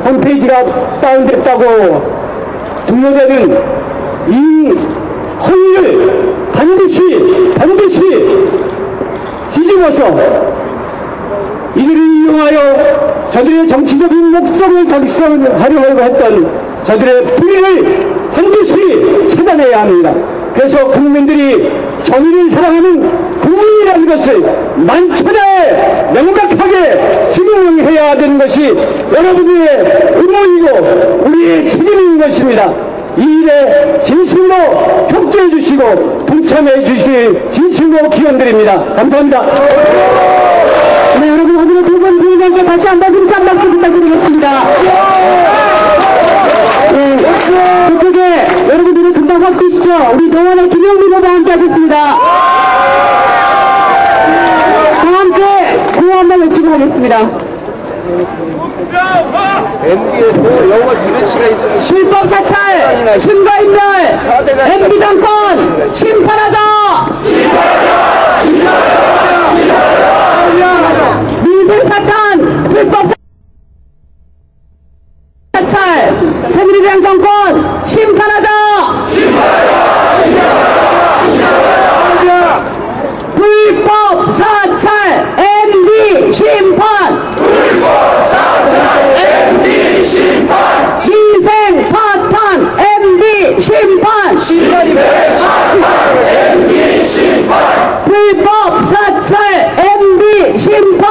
홈페이지가 다운됐다고 등록되는 이 허위를 반드시 뒤집어서 이들을 이용하여 저들의 정치적인 목적을 달성하려고 했던 저들의 불의를 반드시 찾아내야 합니다. 그래서 국민들이 정의를 사랑하는 국민이라는 것을 만천하에 명백하게 증명해야 되는 것이 여러분의 의무이고 우리의 책임인 것입니다. 이 일에 진심으로 협조해 주시고 동참해 주시길 진심으로 기원드립니다. 감사합니다. 네, 여러분 오늘은 두 분 부인에게 다시 한번 힘찬 박수 부탁드리겠습니다. 네, 저쪽에 여러분들이 금방 확 뜨시죠? 우리 노원의 김영민 후보와 함께 하셨습니다. 다 함께 구호 한번 외치고 하겠습니다. MB에도 영화 기회치가 있으면 불법 사찰, 증거인멸, MB 정권 심판하자! 민생 사탄, 불법 사찰, 새누리당 정권 심판하자! 불법 사찰, MB 심판! 민생 파탄 MB 심판! 불법 사찰 MB 심판!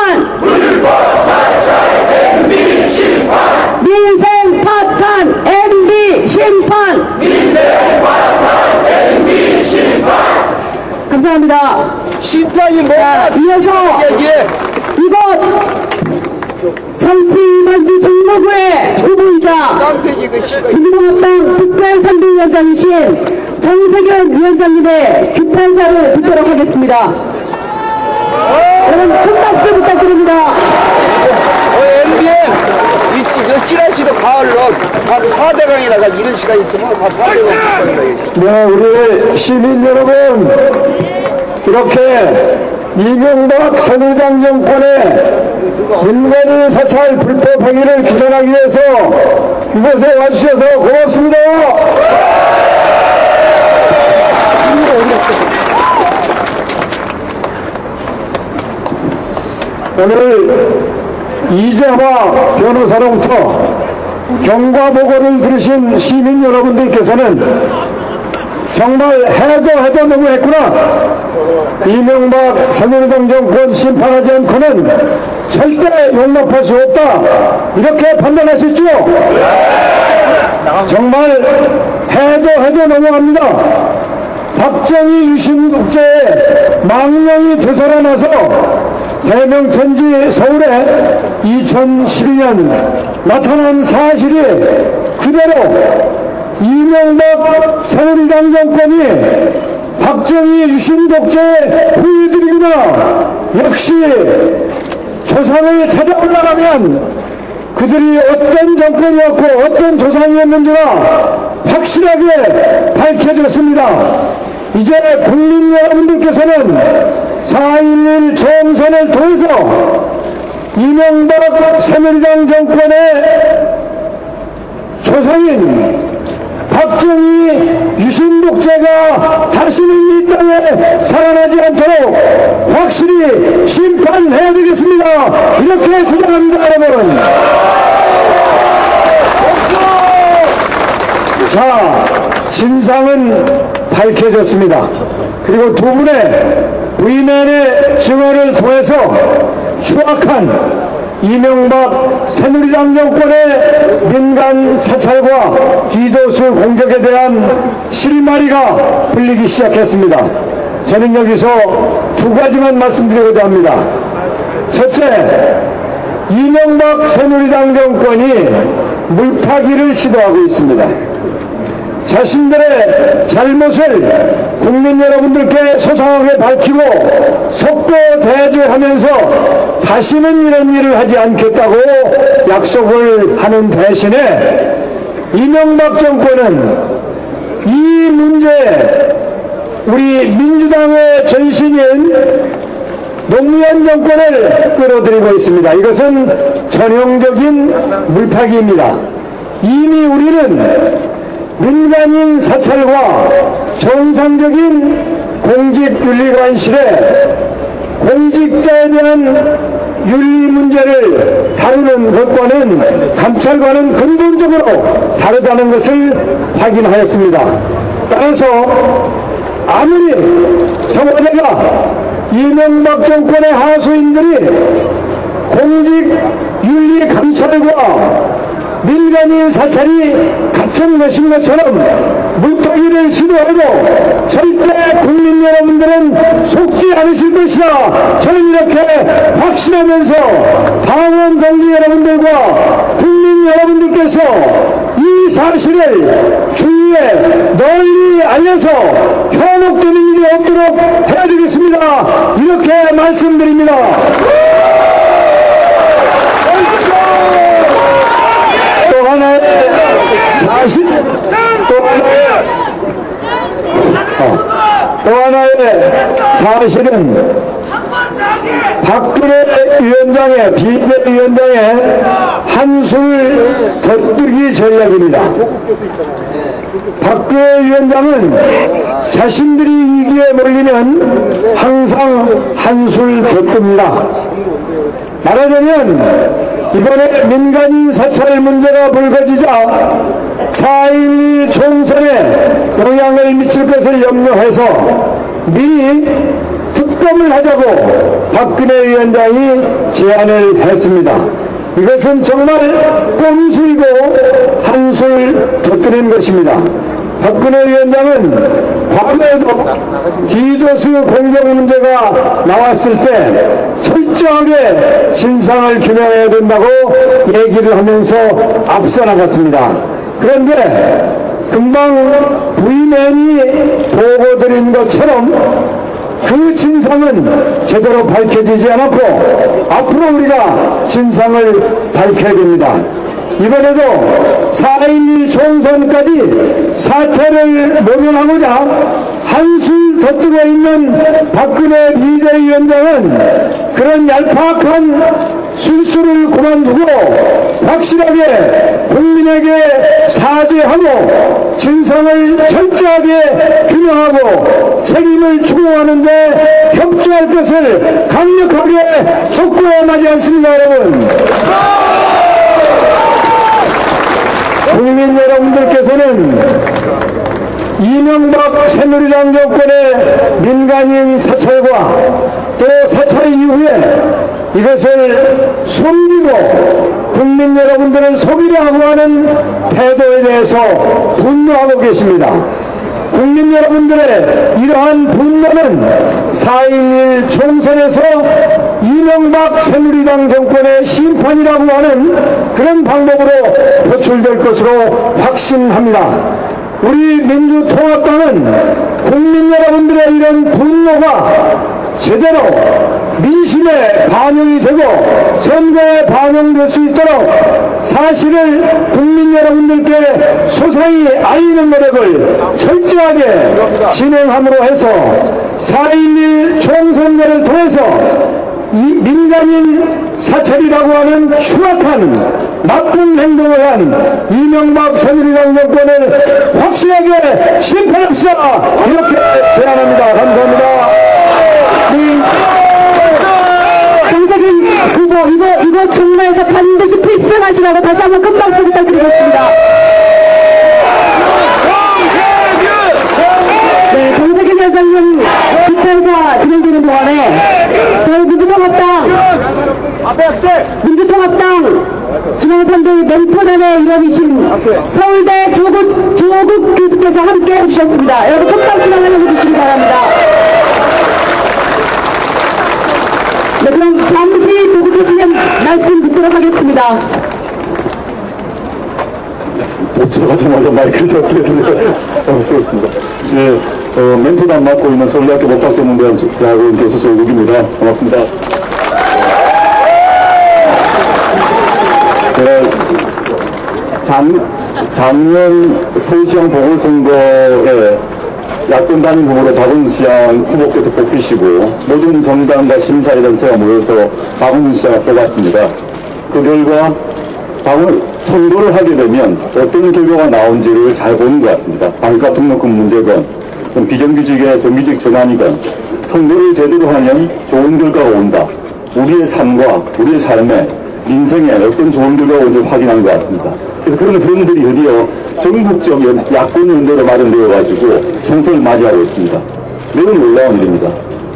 민생 파탄 MB 심판! 감사합니다. 심판이 뭐야? 이어서 이곳 정치만주 정무부의 후보이자 깡패기 그 씨가 민주공화당 특별선대위원장이신 정세균 위원장님의 규탄사를 듣도록 하겠습니다. 여러분 큰 박수 부탁드립니다. MBN 이 찌라시도 가을로 가서 4대강이라가 이런 시간 있으면 다 4대강 네, 우리 시민 여러분, 이렇게 이명박 새누리당 정권의 민간인 사찰 불법 행위를 규탄하기 위해서 이곳에 와주셔서 고맙습니다. 오늘 이재화 변호사로부터 경과보고를 들으신 시민 여러분들께서는 정말 해도 너무했구나. 이명박 새누리당 정권 심판하지 않고는 절대 용납할 수 없다. 이렇게 판단하셨죠? 정말 해도 너무합니다. 박정희 유신 독재에 망령이 되살아나서 대명천지 서울에 2012년 나타난 사실이 그대로 이명박 새누리당 정권이 박정희 유신 독재의 후예들이구나. 역시 조상을 찾아 올라가면 그들이 어떤 정권이었고 어떤 조상이었는지가 확실하게 밝혀졌습니다. 이제 국민 여러분들께서는 4.11 총선을 통해서 이명박 새누리당 정권의 조상인 박정희 유신 독재가 다시는 이 땅에 살아나지 않도록 확실히 심판해야 되겠습니다. 이렇게 주장합니다, 여러분. 자, 진상은 밝혀졌습니다. 그리고 두 분의 부인의 증언을 통해서 추악한 이명박 새누리당 정권의 민간 사찰과 디도스 공격에 대한 실마리가 풀리기 시작했습니다. 저는 여기서 두 가지만 말씀드리고자 합니다. 첫째, 이명박 새누리당 정권이 물타기를 시도하고 있습니다. 자신들의 잘못을 국민 여러분들께 소상하게 밝히고 속도 대조하면서 다시는 이런 일을 하지 않겠다고 약속을 하는 대신에 이명박 정권은 이 문제에 우리 민주당의 전신인 노무현 정권을 끌어들이고 있습니다. 이것은 전형적인 물타기입니다. 이미 우리는 민간인 사찰과 정상적인 공직윤리관실에 공직자에 대한 윤리 문제를 다루는 것과는 감찰과는 근본적으로 다르다는 것을 확인하였습니다. 따라서 아무리 청와대가 이명박 정권의 하수인들이 공직윤리 감찰과 민간인 사찰이 갇힌 것인 것처럼 물타기를 시도해도 절대 국민 여러분들은 속지 않으실 것이다. 저는 이렇게 확신하면서 당원 동지 여러분들과 국민 여러분들께서 이 사실을 주위에 널리 알려서 현혹되는 일이 없도록 해야 되겠습니다. 이렇게 말씀드립니다. 또 하나의 사실, 또 하나의 사실은 박근혜 위원장의 비대위원장의 한술 덧뜨기 전략입니다. 박근혜 위원장은 자신들이 위기에 몰리면 항상 한술 덧듭니다. 말하자면 이번에 민간인 사찰 문제가 불거지자 4.12 총선에 영향을 미칠 것을 염려해서 미리 특검을 하자고 박근혜 위원장이 제안을 했습니다. 이것은 정말 꼼수이고 한술 덧드는 것입니다. 박근혜 위원장은 과거에도 디도스 공격 문제가 나왔을 때 철저하게 진상을 규명해야 된다고 얘기를 하면서 앞서 나갔습니다. 그런데 금방 부인맨이 보고드린 것처럼 그 진상은 제대로 밝혀지지 않았고 앞으로 우리가 진상을 밝혀야 됩니다. 이번에도 4.12 총선까지 사태를 모면하고자 한술 덧뜨고 있는 박근혜 비대위원장은 그런 얄팍한 술수를 그만두고 확실하게 국민에게 사죄하고 진상을 철저하게 규명하고 책임을 추궁하는 데 협조할 것을 강력하게 촉구해 마지 않습니다. 여러분, 국민 여러분들께서는 이명박 새누리당 정권의 민간인 사찰과 또 사찰 이후에 이것을 숨기고 국민 여러분들을 속이려 하고 하는 태도에 대해서 분노하고 계십니다. 국민 여러분들의 이러한 분노는 4.11 총선에서 이명박 새누리당 정권의 심판이라고 하는 그런 방법으로 표출될 것으로 확신합니다. 우리 민주통합당은 국민 여러분들의 이런 분노가 제대로 민심에 반영이 되고 선거에 반영될 수 있도록 사실을 국민 여러분들께 소상히 알리는 노력을 철저하게 진행함으로 해서 4.11 총선거를 통해서 이 민간인 사찰이라고 하는 추악한 나쁜 행동을 한 이명박 새누리당 정권을 확실하게 심판합시다. 이렇게 제안합니다. 감사합니다. 정세균 후보 이거 정말에서 반드시 필승하시라고 다시 한번 큰 박수 부탁드리겠습니다. 네, 정세균 회장님 집회가 진행되는 동안에 저희 민주통합당 중앙선대위 멘토단의 일원이신 서울대 조국 교수께서 함께 해주셨습니다. 여러분 큰 박수 날려주시기 바랍니다. 네, 그럼 잠시 조국 교수님 말씀 듣도록 하겠습니다. 도착하자마자 마이크를 잡게 됐는데 수고했습니다. 네, 멘토단 맡고 있는 서울대학교 목탁전문대학원 교수 조국입니다. 반갑습니다. 네, 작년 서울시장 보궐선거에 야권 단임 후보로 박원순 시장 후보께서 뽑히시고 모든 정당과 시민사회단체가 모여서 박원순 시장을 뽑았습니다. 그 결과 선거를 하게 되면 어떤 결과가 나온지를 잘 보는 것 같습니다. 반값 등록금 문제건 비정규직의 정규직 전환이건 선거를 제대로 하면 좋은 결과가 온다. 우리의 삶과 우리의 삶에 민생에 어떤 좋은 결과가 온지 확인한 것 같습니다. 그래서 그런 분들이 드디어 전국적 야권 연대로 마련되어가지고 총선을 맞이하고 있습니다. 매우 놀라운 일입니다.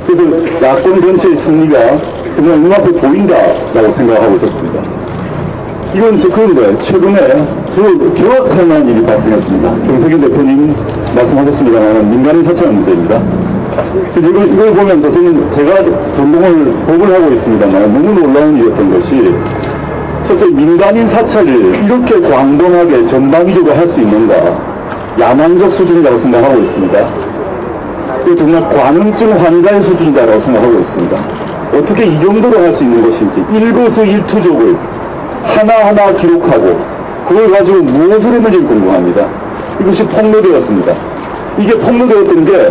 그래서 야권 전체의 승리가 정말 눈앞에 보인다라고 생각하고 있었습니다. 그런데 최근에 경악할 만한 일이 발생했습니다. 경석인 대표님 말씀하셨습니다만 민간인 사찰 문제입니다. 이걸 보면서 제가 전공을 법을 하고 있습니다만 너무 놀라운 일이었던 것이 첫째 민간인 사찰을 이렇게 광범하게 전방위적으로 할 수 있는가 야만적 수준이라고 생각하고 있습니다. 정말 관음증 환자의 수준이라고 생각하고 있습니다. 어떻게 이 정도로 할 수 있는 것인지 일거수일투족을 하나하나 기록하고 그걸 가지고 무엇을 했는지 궁금합니다. 이것이 폭로되었습니다. 이게 폭로되었던 게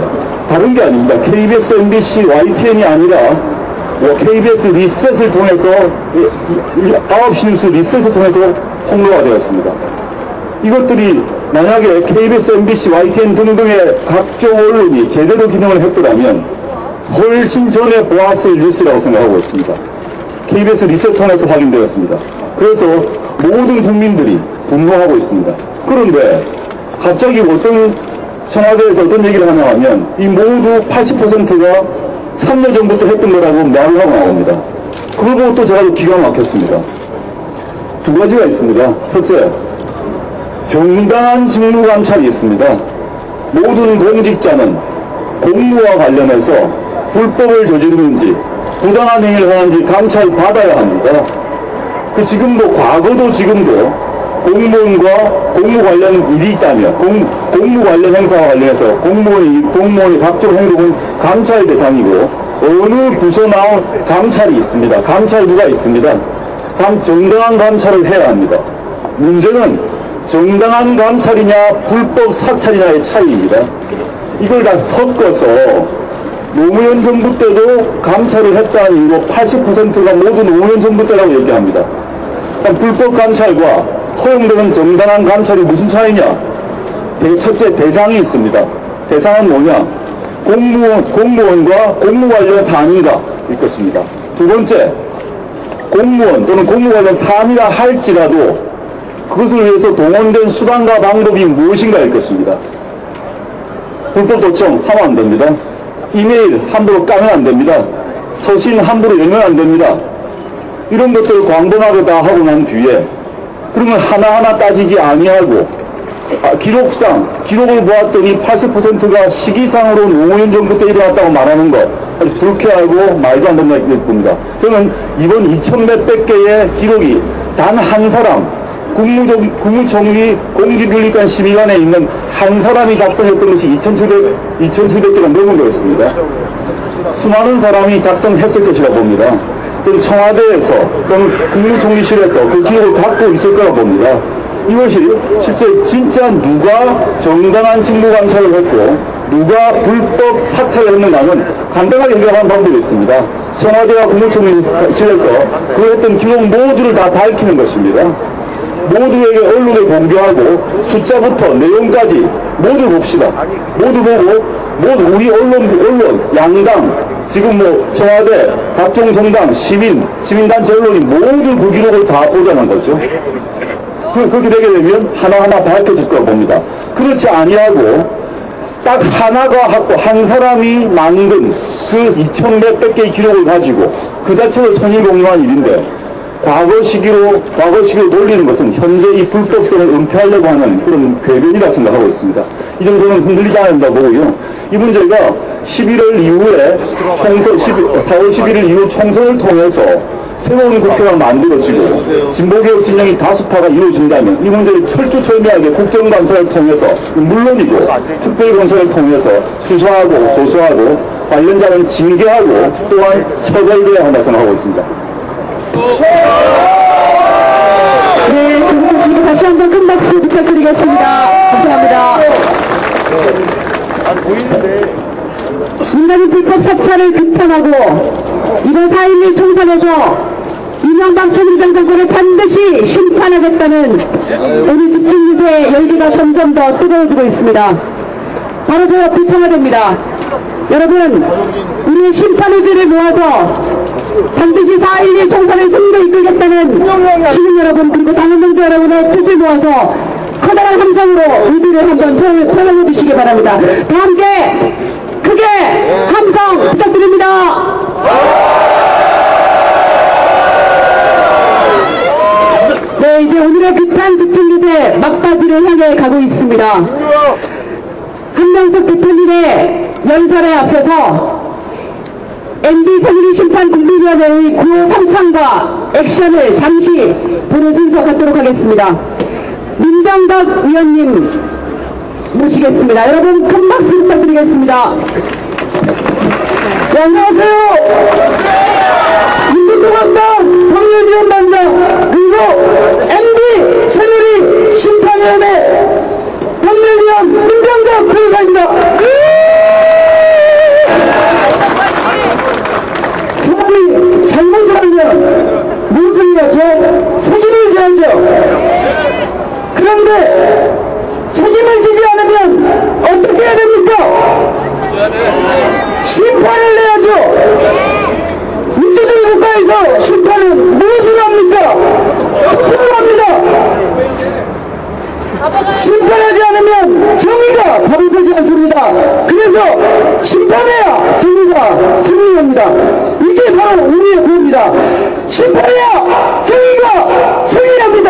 다른 게 아닙니다. KBS, MBC, YTN이 아니라 KBS 리셋을 통해서 9시 뉴스 리셋을 통해서 폭로가 되었습니다. 이것들이 만약에 KBS, MBC, YTN 등등의 각종 언론이 제대로 기능을 했더라면 훨씬 전에 보았을 뉴스라고 생각하고 있습니다. KBS 리셋 통해서 확인되었습니다. 그래서 모든 국민들이 분노하고 있습니다. 그런데 갑자기 청와대에서 어떤 얘기를 하냐면 이 모두 80%가 참여 전부터 했던 거라고 말을 하고 나옵니다. 그걸 보고 또 제가 기가 막혔습니다. 두 가지가 있습니다. 첫째, 정당한 직무감찰이 있습니다. 모든 공직자는 공무와 관련해서 불법을 저지르는지 부당한 행위를 하는지 감찰받아야 합니다. 지금도 과거도 지금도 공무원과 공무 관련 일이 있다면 공무 관련 행사와 관련해서 공무원이 각종 행동은 감찰 대상이고 어느 부서나 감찰이 있습니다. 감찰부가 있습니다. 정당한 감찰을 해야 합니다. 문제는 정당한 감찰이냐 불법 사찰이냐의 차이입니다. 이걸 다 섞어서 노무현 정부 때도 감찰을 했다는 이유로 80%가 모두 노무현 정부 때라고 얘기합니다. 불법 감찰과 허용되는 정당한 감찰이 무슨 차이냐? 첫째, 대상이 있습니다. 대상은 뭐냐? 공무원과 공무 관련 사안인가? 일 것입니다. 두 번째, 공무원 또는 공무 관련 사안이라 할지라도 그것을 위해서 동원된 수단과 방법이 무엇인가 일 것입니다. 불법 도청 하면 안 됩니다. 이메일 함부로 까면 안 됩니다. 서신 함부로 열면 안 됩니다. 이런 것들을 광범하게 다 하고 난 뒤에 그러면 하나하나 따지지 아니하고 기록을 보았더니 80%가 시기상으로 노무현 정부 때 일어났다고 말하는 것 아주 불쾌하고 말도 안 된다고 봅니다. 저는 이번 2,몇백 개의 기록이 단 한 사람 국무총리 공직윤리관 심의관에 있는 한 사람이 작성했던 것이 2,700개가 넘은 거였습니다. 수많은 사람이 작성했을 것이라 봅니다. 또는 청와대에서 또는 국무총리실에서 그 기록을 갖고 있을 거라 봅니다. 이것이 실제 진짜 누가 정당한 직무감찰을 했고 누가 불법 사찰을 했는가는 간단하게 해결하는 방법이 있습니다. 청와대와 국무총리실에서 그 했던 기록 모두를 다 밝히는 것입니다. 모두에게 언론에 공개하고 숫자부터 내용까지 모두 봅시다. 모두 보고 우리 언론 양당 지금 청와대 각종 정당 시민단체 언론이 모두 그 기록을 다 보자는 거죠. 그렇게 되게 되면 하나하나 밝혀질 거라 봅니다. 그렇지 아니하고 딱 하나가 하고 한 사람이 만든 그 2,몇백 개의 기록을 가지고 그 자체로 천일공명한 일인데 과거 시기로 돌리는 것은 현재 이 불법성을 은폐하려고 하는 그런 궤변이라 생각하고 있습니다. 이 정도는 흔들리지 않아야 된다고 보고요. 이 문제가 11월 이후에 4월 11일 이후 총선을 통해서 새로운 국회가 만들어지고 진보개혁 진영이 다수파가 이루어진다면 이 문제를 철두철미하게 국정감사를 통해서 물론이고 특별검사를 통해서 수사하고 조사하고 관련자는 징계하고 또한 처벌돼야 한다고 생각하고 있습니다. 네, 지금 다시 한번 큰 박수 부탁드리겠습니다. 감사합니다. 민간인 불법 사찰을 비판하고 이번 4.12 총선에서 이명박 새누리당 정권을 반드시 심판하겠다는 오늘 집중유세의 열기가 점점 더 뜨거워지고 있습니다. 바로 저 옆이 청와대입니다. 여러분, 우리의 심판 의지를 모아서 반드시 4.12 총선을 승리로 이끌겠다는 시민 여러분 그리고 당원동지 여러분의 뜻을 모아서 커다란 함성으로 의지를 한번 표현해 주시기 바랍니다. 다 함께 크게 함성 부탁드립니다. 네, 향해 가고 있습니다. 한명숙 대표님의 연설에 앞서서 MB 새누리 심판국민위원회의 구호 성창과 액션을 잠시 보는 순서 갖도록 하겠습니다. 민병덕 위원님 모시겠습니다. 여러분 큰 박수 부탁드리겠습니다. 네, 안녕하세요. 민주공화당 법률위원단장 그리고 MB 새누리 심판위원회 법률위원 민병덕 변호사입니다. 사람이 잘못을 하면 무슨 제 책임을 져야죠. 그런데 책임을 지지 않으면 어떻게 해야 됩니까? 심판을 내야죠. 민주주의 국가에서 심판은 무엇을 합니까? 투표를 합니다. 심판하지 않으면 정의가 발휘되지 않습니다. 그래서 심판해야 정의가 승리합니다. 이게 바로 우리의 구호입니다. 심판해야 정의가 승리합니다.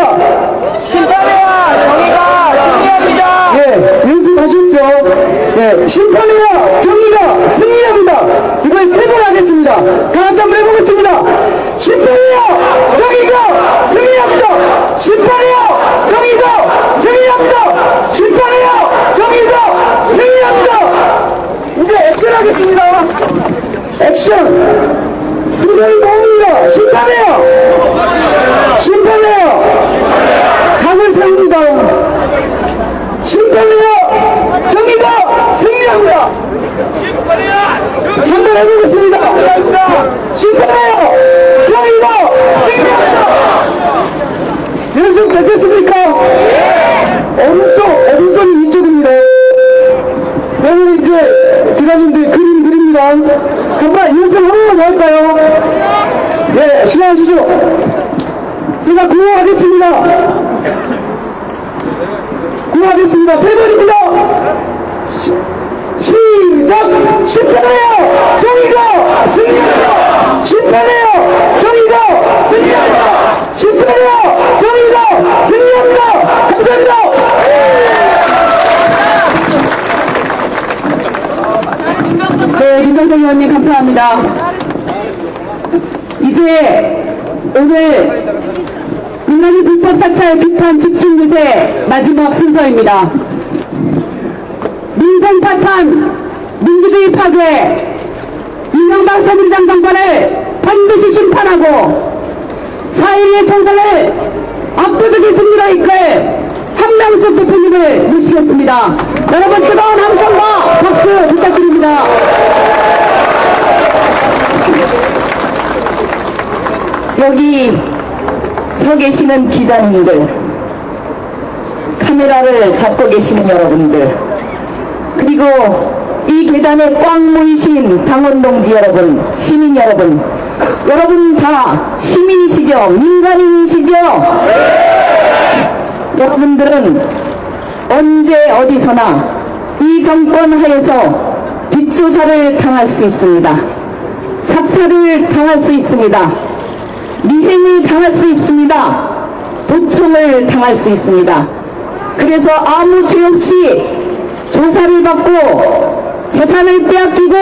심판해야 정의가 승리합니다. 예, 연습하셨죠? 예, 심판해야 정의가 승리합니다. 이걸 3번 하겠습니다. 다 같이 한번 해보겠습니다. 심판해야 정의가 승리합니다. 심판해야 정의가 승리합니다. 심판해야 정의가 승리합니다. 이제 액션 하겠습니다. 액션. 그들이 모읍니다. 심판해요. 심판해요. 각을 세웁니다. 심판해요. 정의가 승리합니다. 한번 해보겠습니다. 심판해요. 정의가 승리합니다. 연습 되셨습니까? 오른손이 이쪽입니다. 여러분 이제 기자님들 그림 그립니다. 한번 연습 한 번만 더 할까요? 네, 시작하시죠. 제가 구호하겠습니다. 구호하겠습니다. 3번입니다. 시작! 심판해요! 정의가 승리합니다! 심판해요! 정의가 승리합니다! 심판해요! 정의가 승리합니다! 감사합니다! 네, 김병덕 의원님 감사합니다. 이제 오늘 민간인 불법 사찰 비판 집중 유세 마지막 순서입니다. 민생 파탄, 민주주의 파괴, 이명박 새누리당 정권을 반드시 심판하고 4.12 총선을 압도적인 승리로 이끌 한명숙 대표님을 모시겠습니다. 여러분 뜨거운 함성과 박수 부탁드립니다. 여기 서 계시는 기자님들, 카메라를 잡고 계시는 여러분들, 그리고 이 계단에 꽉 모이신 당원동지 여러분, 시민 여러분, 여러분 다 시민이시죠? 민간인이시죠? 여러분들은 언제 어디서나 이 정권 하에서 뒷조사를 당할 수 있습니다. 사찰을 당할 수 있습니다. 미행을 당할 수 있습니다. 도청을 당할 수 있습니다. 그래서 아무 죄 없이 조사를 받고 재산을 빼앗기고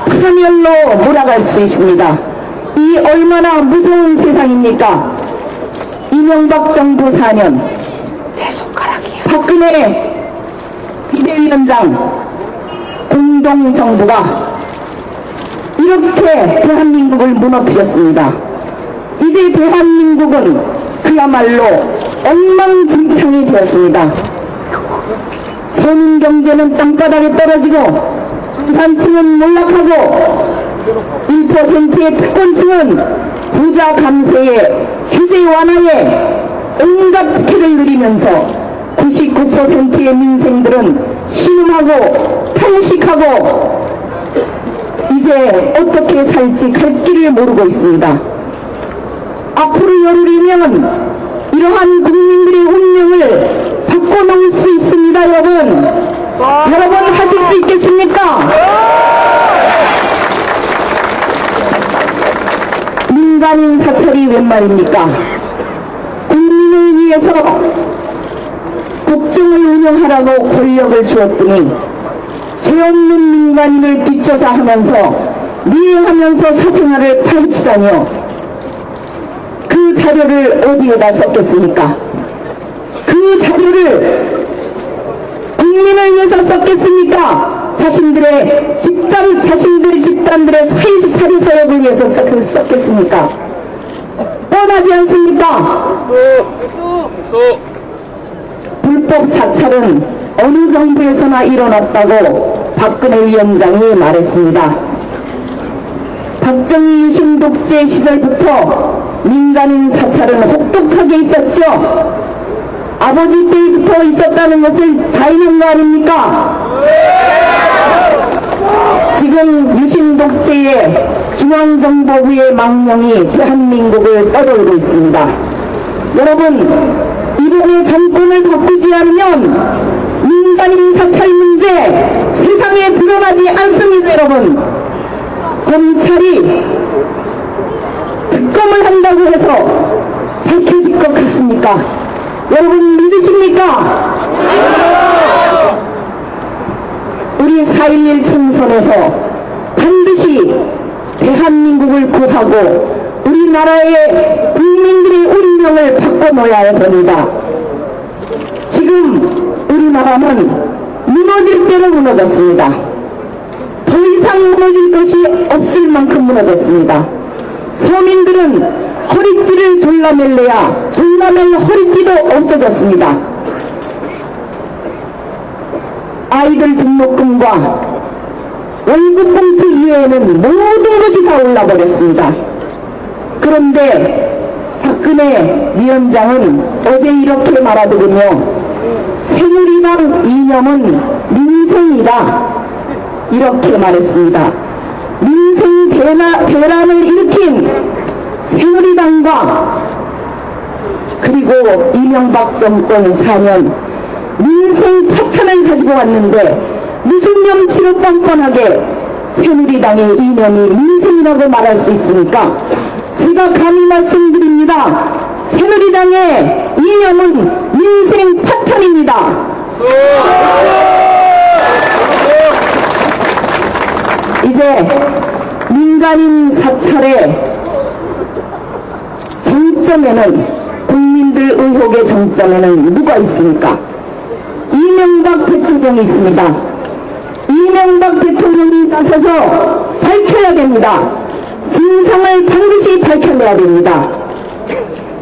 파멸로 몰아갈 수 있습니다. 이 얼마나 무서운 세상입니까? 이명박 정부 4년, 박근혜 비대위원장 공동정부가 이렇게 대한민국을 무너뜨렸습니다. 이제 대한민국은 그야말로 엉망진창이 되었습니다. 서민경제는 땅바닥에 떨어지고 중산층은 몰락하고 1%의 특권층은 부자 감세에 규제 완화에 온갖 특혜를 누리면서 99%의 민생들은 신음하고 탄식하고 이제 어떻게 살지 갈 길을 모르고 있습니다. 앞으로 열흘이면 이러한 국민들의 운명을 바꿔놓을 수 있습니다. 여러분 하실 수 있겠습니까? 민간인 사찰이 웬 말입니까? 국민을 위해서 국정을 운영하라고 권력을 주었더니 죄 없는 민간인을 뒷조사하면서 미행하면서 사생활을 파헤치다니요. 그 자료를 어디에다 썼겠습니까? 그 자료를 국민을 위해서 썼겠습니까? 자신들의 집단들의 사리 사역을 위해서 썼겠습니까? 뻔하지 않습니까? 불법 사찰은 어느 정부에서나 일어났다고 박근혜 위원장이 말했습니다. 박정희 유신 독재 시절부터 민간인 사찰은 혹독하게 있었죠. 아버지 때부터 있었다는 것을 잘 있는 거 아닙니까? 지금 유신 독재의 중앙정보부의 망령이 대한민국을 떠돌고 있습니다. 여러분, 이번에 정권을 바꾸지 않으면 민간인 사찰 문제 세상에 드러나지 않습니다. 여러분, 검찰이 특검을 한다고 해서 밝혀질 것 같습니까? 여러분 믿으십니까? 우리 4.11 총선에서 반드시 대한민국을 구하고 우리나라의 국민들의 운명을 바꿔놓아야 됩니다. 지금 우리나라는 무너질 대로 무너졌습니다. 더 이상 무너질 것이 없을 만큼 무너졌습니다. 서민들은 허리띠를 졸라맬래야 졸라맬 허리띠도 없어졌습니다. 아이들 등록금과 월급 봉투 이외에는 모든 것이 다 올라버렸습니다. 그런데 박근혜 위원장은 어제 이렇게 말하더군요. 새누리당 이념은 민생이다. 이렇게 말했습니다. 민생 대란을 일으킨 새누리당과 그리고 이명박 정권 4년 민생 파탄을 가지고 왔는데 무슨 염치로 뻔뻔하게 새누리당의 이념이 민생이라고 말할 수 있습니까? 제가 감히 말씀드립니다. 새누리당의 이념은 민생 파탄입니다. 이제 민간인 사찰의 정점에는, 국민들 의혹의 정점에는 누가 있습니까? 이명박 대통령이 있습니다. 이명박 대통령이 나서서 밝혀야 됩니다. 진상을 반드시 밝혀내야 됩니다.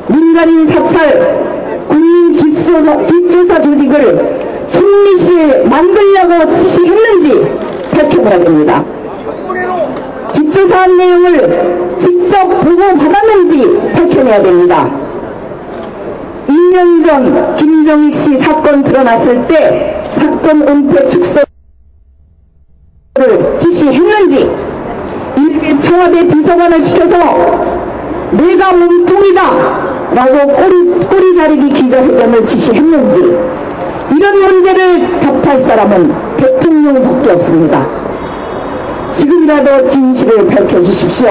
민간인 사찰 국민 뒷조사 조직을 총리실 만들려고 지시했는지 밝혀내야 됩니다. 뒷조사한 내용을 직접 보고받았는지 밝혀내야 됩니다. 2년 전 김정익 씨 사건 드러났을 때 사건 은폐 축소를 지시했는지, 이렇게 청와대 비서관을 시켜서 내가 몸통이다 라고 꼬리 자르기 기자회견을 지시했는지, 이런 문제를 답할 사람은 대통령밖에 없습니다. 지금이라도 진실을 밝혀주십시오.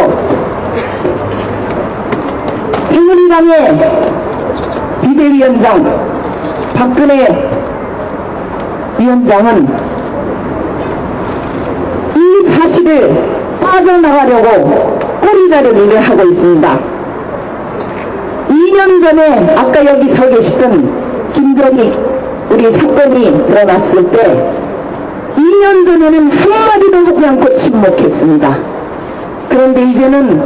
새누리당의 비대위원장 박근혜 위원장은 이 사실을 빠져나가려고 꼬리자르기를 하고 있습니다. 2년 전에 아까 여기 서 계시던 김정익 우리 사건이 드러났을 때 2년 전에는 한마디도 하지 않고 침묵했습니다. 그런데 이제는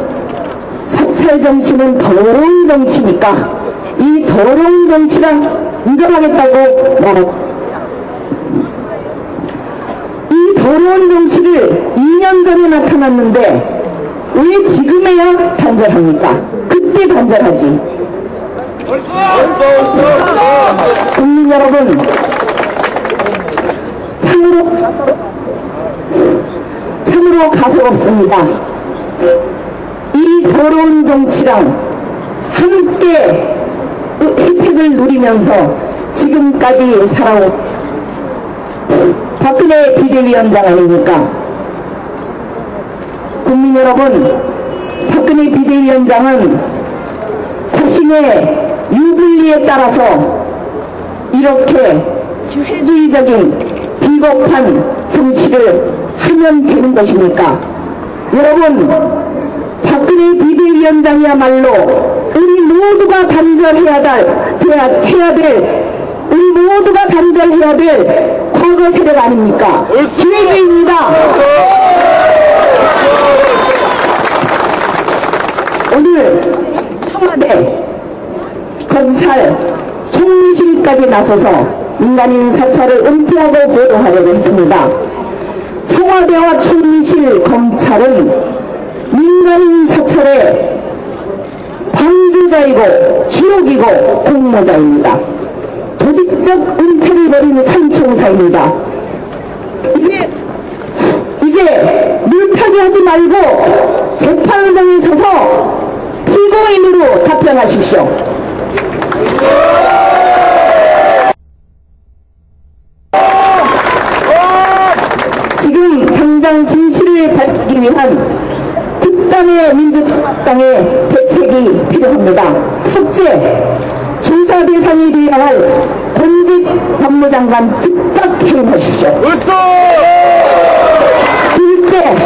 사찰 정치는 더러운 정치니까 이 더러운 정치랑 인정하겠다고 말하고 있습니다. 이 더러운 정치를 2년 전에 나타났는데 왜 지금에야 단절합니까? 그때 단절하지. 국민 여러분, 참으로 가소롭습니다. 이 더러운 정치랑 함께 혜택을 누리면서 지금까지 살아온 박근혜 비대위원장 아닙니까? 국민 여러분, 박근혜 비대위원장은 자신의 유불리에 따라서 이렇게 회주의적인 비겁한 정치를 하면 되는 것입니까? 여러분, 박근혜 비대위원장이야말로 우리 모두가 단절해야 될 우리 모두가 단절해야 될 과거 세력 아닙니까? 기회주의입니다. 오늘 청와대, 검찰, 총리실까지 나서서 민간인 사찰을 은폐하고 보도하려고 했습니다. 청와대와 총리실, 검찰은 민간인 사찰의 방조자이고 주역이고 공모자입니다. 조직적 은폐를 벌인 산총사입니다. 이제 물타기 하지 말고 재판장에 서서 피고인으로 답변하십시오. 지금 당장 진실을 밝히기 위한 특단의 민주통합당의 대책이 필요합니다. 첫째, 조사 대상이 되어야 할 권직 법무장관 즉각 해임하십시오. 둘째,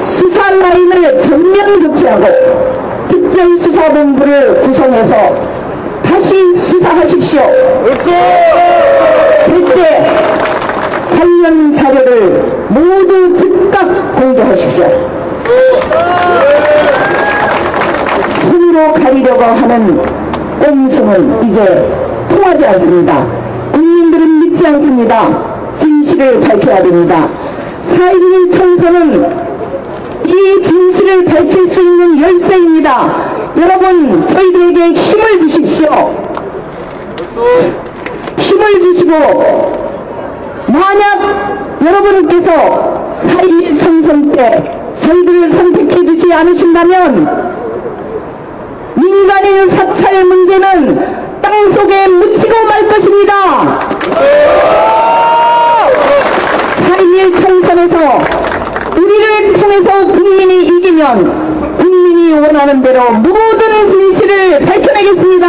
수사 라인을 전면 교체하고 특별수사본부를 구성해서 다시 수사하십시오. 셋째, 관련 자료를 모두 즉각 공개하십시오. 손으로 가리려고 하는 꼼수는 이제 통하지 않습니다. 국민들은 믿지 않습니다. 진실을 밝혀야 됩니다. 4.11 총선은 이 진실을 밝힐 수 있는 열쇠입니다. 여러분, 저희들에게 힘을 주십시오. 힘을 주시고, 만약 여러분께서 4.11 총선 때 저희들을 선택해 주지 않으신다면 민간인 사찰 문제는 땅속에 묻히고 말 것입니다. 4.11 총선에서 우리를 통해서 국민이 이기면 국민이 원하는 대로 모든 진실을 밝혀내겠습니다.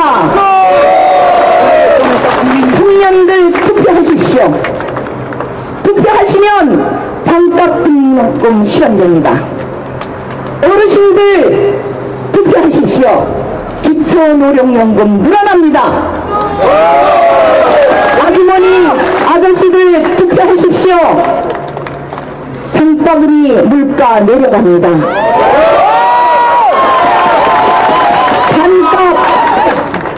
청년들 투표하십시오. 투표하시면 반값 등록금 실현됩니다. 어르신들 투표하십시오. 기초노령연금 늘어납니다. 아주머니, 아저씨들 투표하십시오. 장바구니 물가 내려갑니다. 반값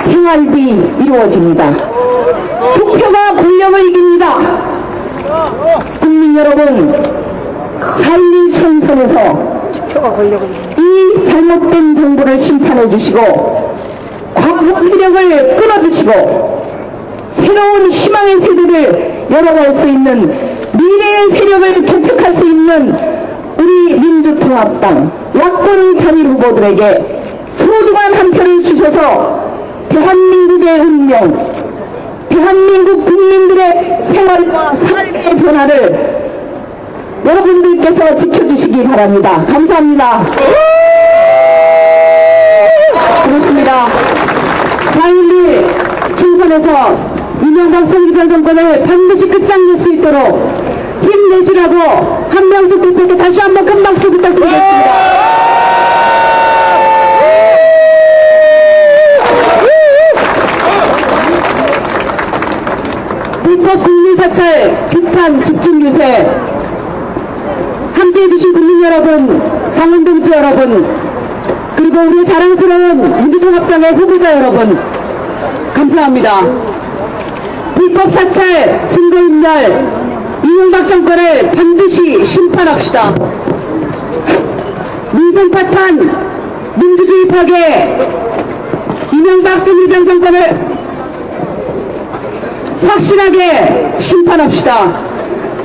생활비 이루어집니다. 투표가 권력을 이깁니다. 국민 여러분, 4.11 총선에서 이 잘못된 정부를 심판해 주시고 과거 세력을 끊어주시고 새로운 희망의 세대를 열어갈 수 있는 미래의 세력을 개척할 수 있는 우리 민주통합당 야권 단일 후보들에게 소중한 한 표를 주셔서 대한민국의 운명, 대한민국 국민들의 생활과 삶의 변화를 여러분들께서 지켜주시기 바랍니다. 감사합니다. 그렇습니다. 4.11 총선에서 이명박 성기전 정권을 반드시 끝장낼 수 있도록 힘내시라고 한명숙 대표께 다시 한번 큰 박수 부탁드리겠습니다. 불법 국민사찰 비판 집중 유세 함께해 주신 국민 여러분, 강원동지 여러분, 그리고 우리 자랑스러운 민주통합당의 후보자 여러분, 감사합니다. 불법 사찰, 증거인멸, 이명박 정권을 반드시 심판합시다. 민생 파탄, 민주주의 파괴, 이명박 새누리당 정권을 확실하게 심판합시다.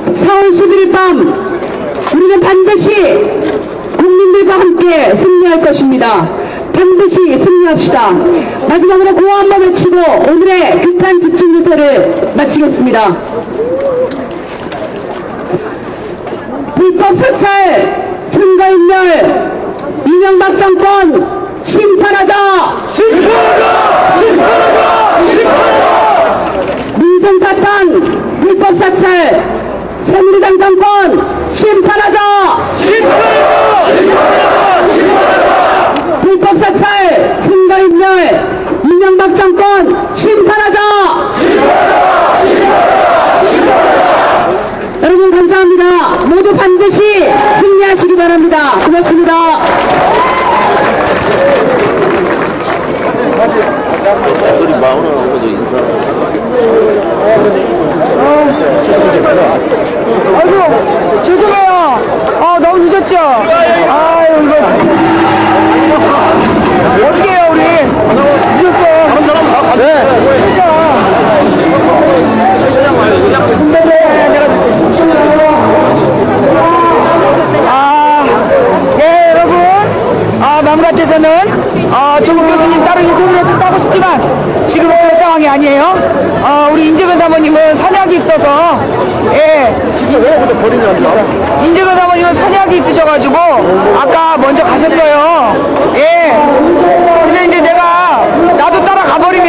4월 11일 밤 우리는 반드시 국민들과 함께 승리할 것입니다. 반드시 승리합시다. 마지막으로 구호 한번 외치고 오늘의 극한 집중 유세를 마치겠습니다. 불법 사찰, 증거인멸, 이명박 정권 심판하자! 심판하자! 심판하자! 심판하자! 고맙습니다. 아이고, 죄송해요. 너무 늦었죠? 아유, 이거. 어떻게 해요, 우리? 늦었어. 다른 사람 다 가네. 예, 여러분. 마음 같아서는, 조국 교수님 따로 인터뷰를 따고 싶지만, 지금 그럴 상황이 아니에요. 우리 인재근 사모님은 선약이 있어서, 예. 인재근 사모님은 선약이 있으셔가지고, 아까 먼저 가셨어요. 예. 근데 이제 내가, 나도 따라가버리면,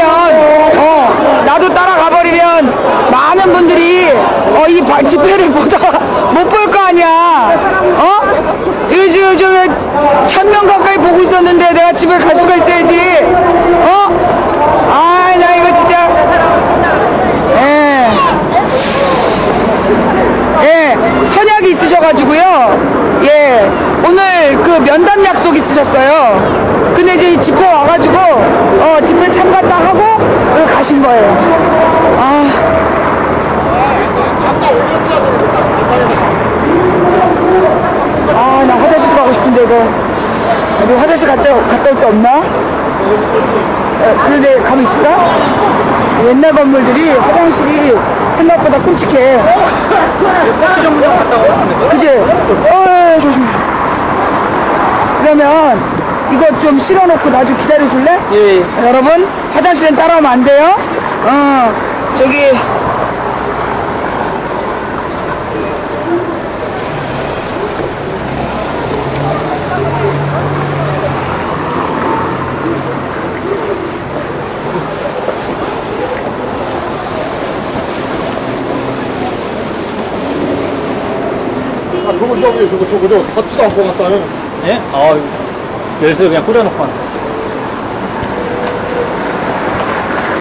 많은 분들이, 이 집회를 못 볼 거 아니야. 요즘 1000명 가까이 보고 있었는데 내가 집에 갈 수가 있어야지. 나 이거 진짜. 선약이 있으셔가지고요. 예. 오늘 그 면담 약속 있으셨어요. 근데 이제 이 집회 와가지고, 집회 참가 딱 하고, 여기 가신 거예요. 나 화장실 가고 싶은데, 이거. 어디 화장실 갔다 올 데 없나? 그런데 가면 있을까? 옛날 건물들이 화장실이 생각보다 끔찍해. 그치? 조심. 그러면 이거 좀 실어놓고 나 좀 기다려줄래? 예. 여러분, 화장실엔 따라오면 안 돼요? 저기. 저거 같지도 않고 갔다는. 예? 열쇠 그냥 꽂아놓고 왔네.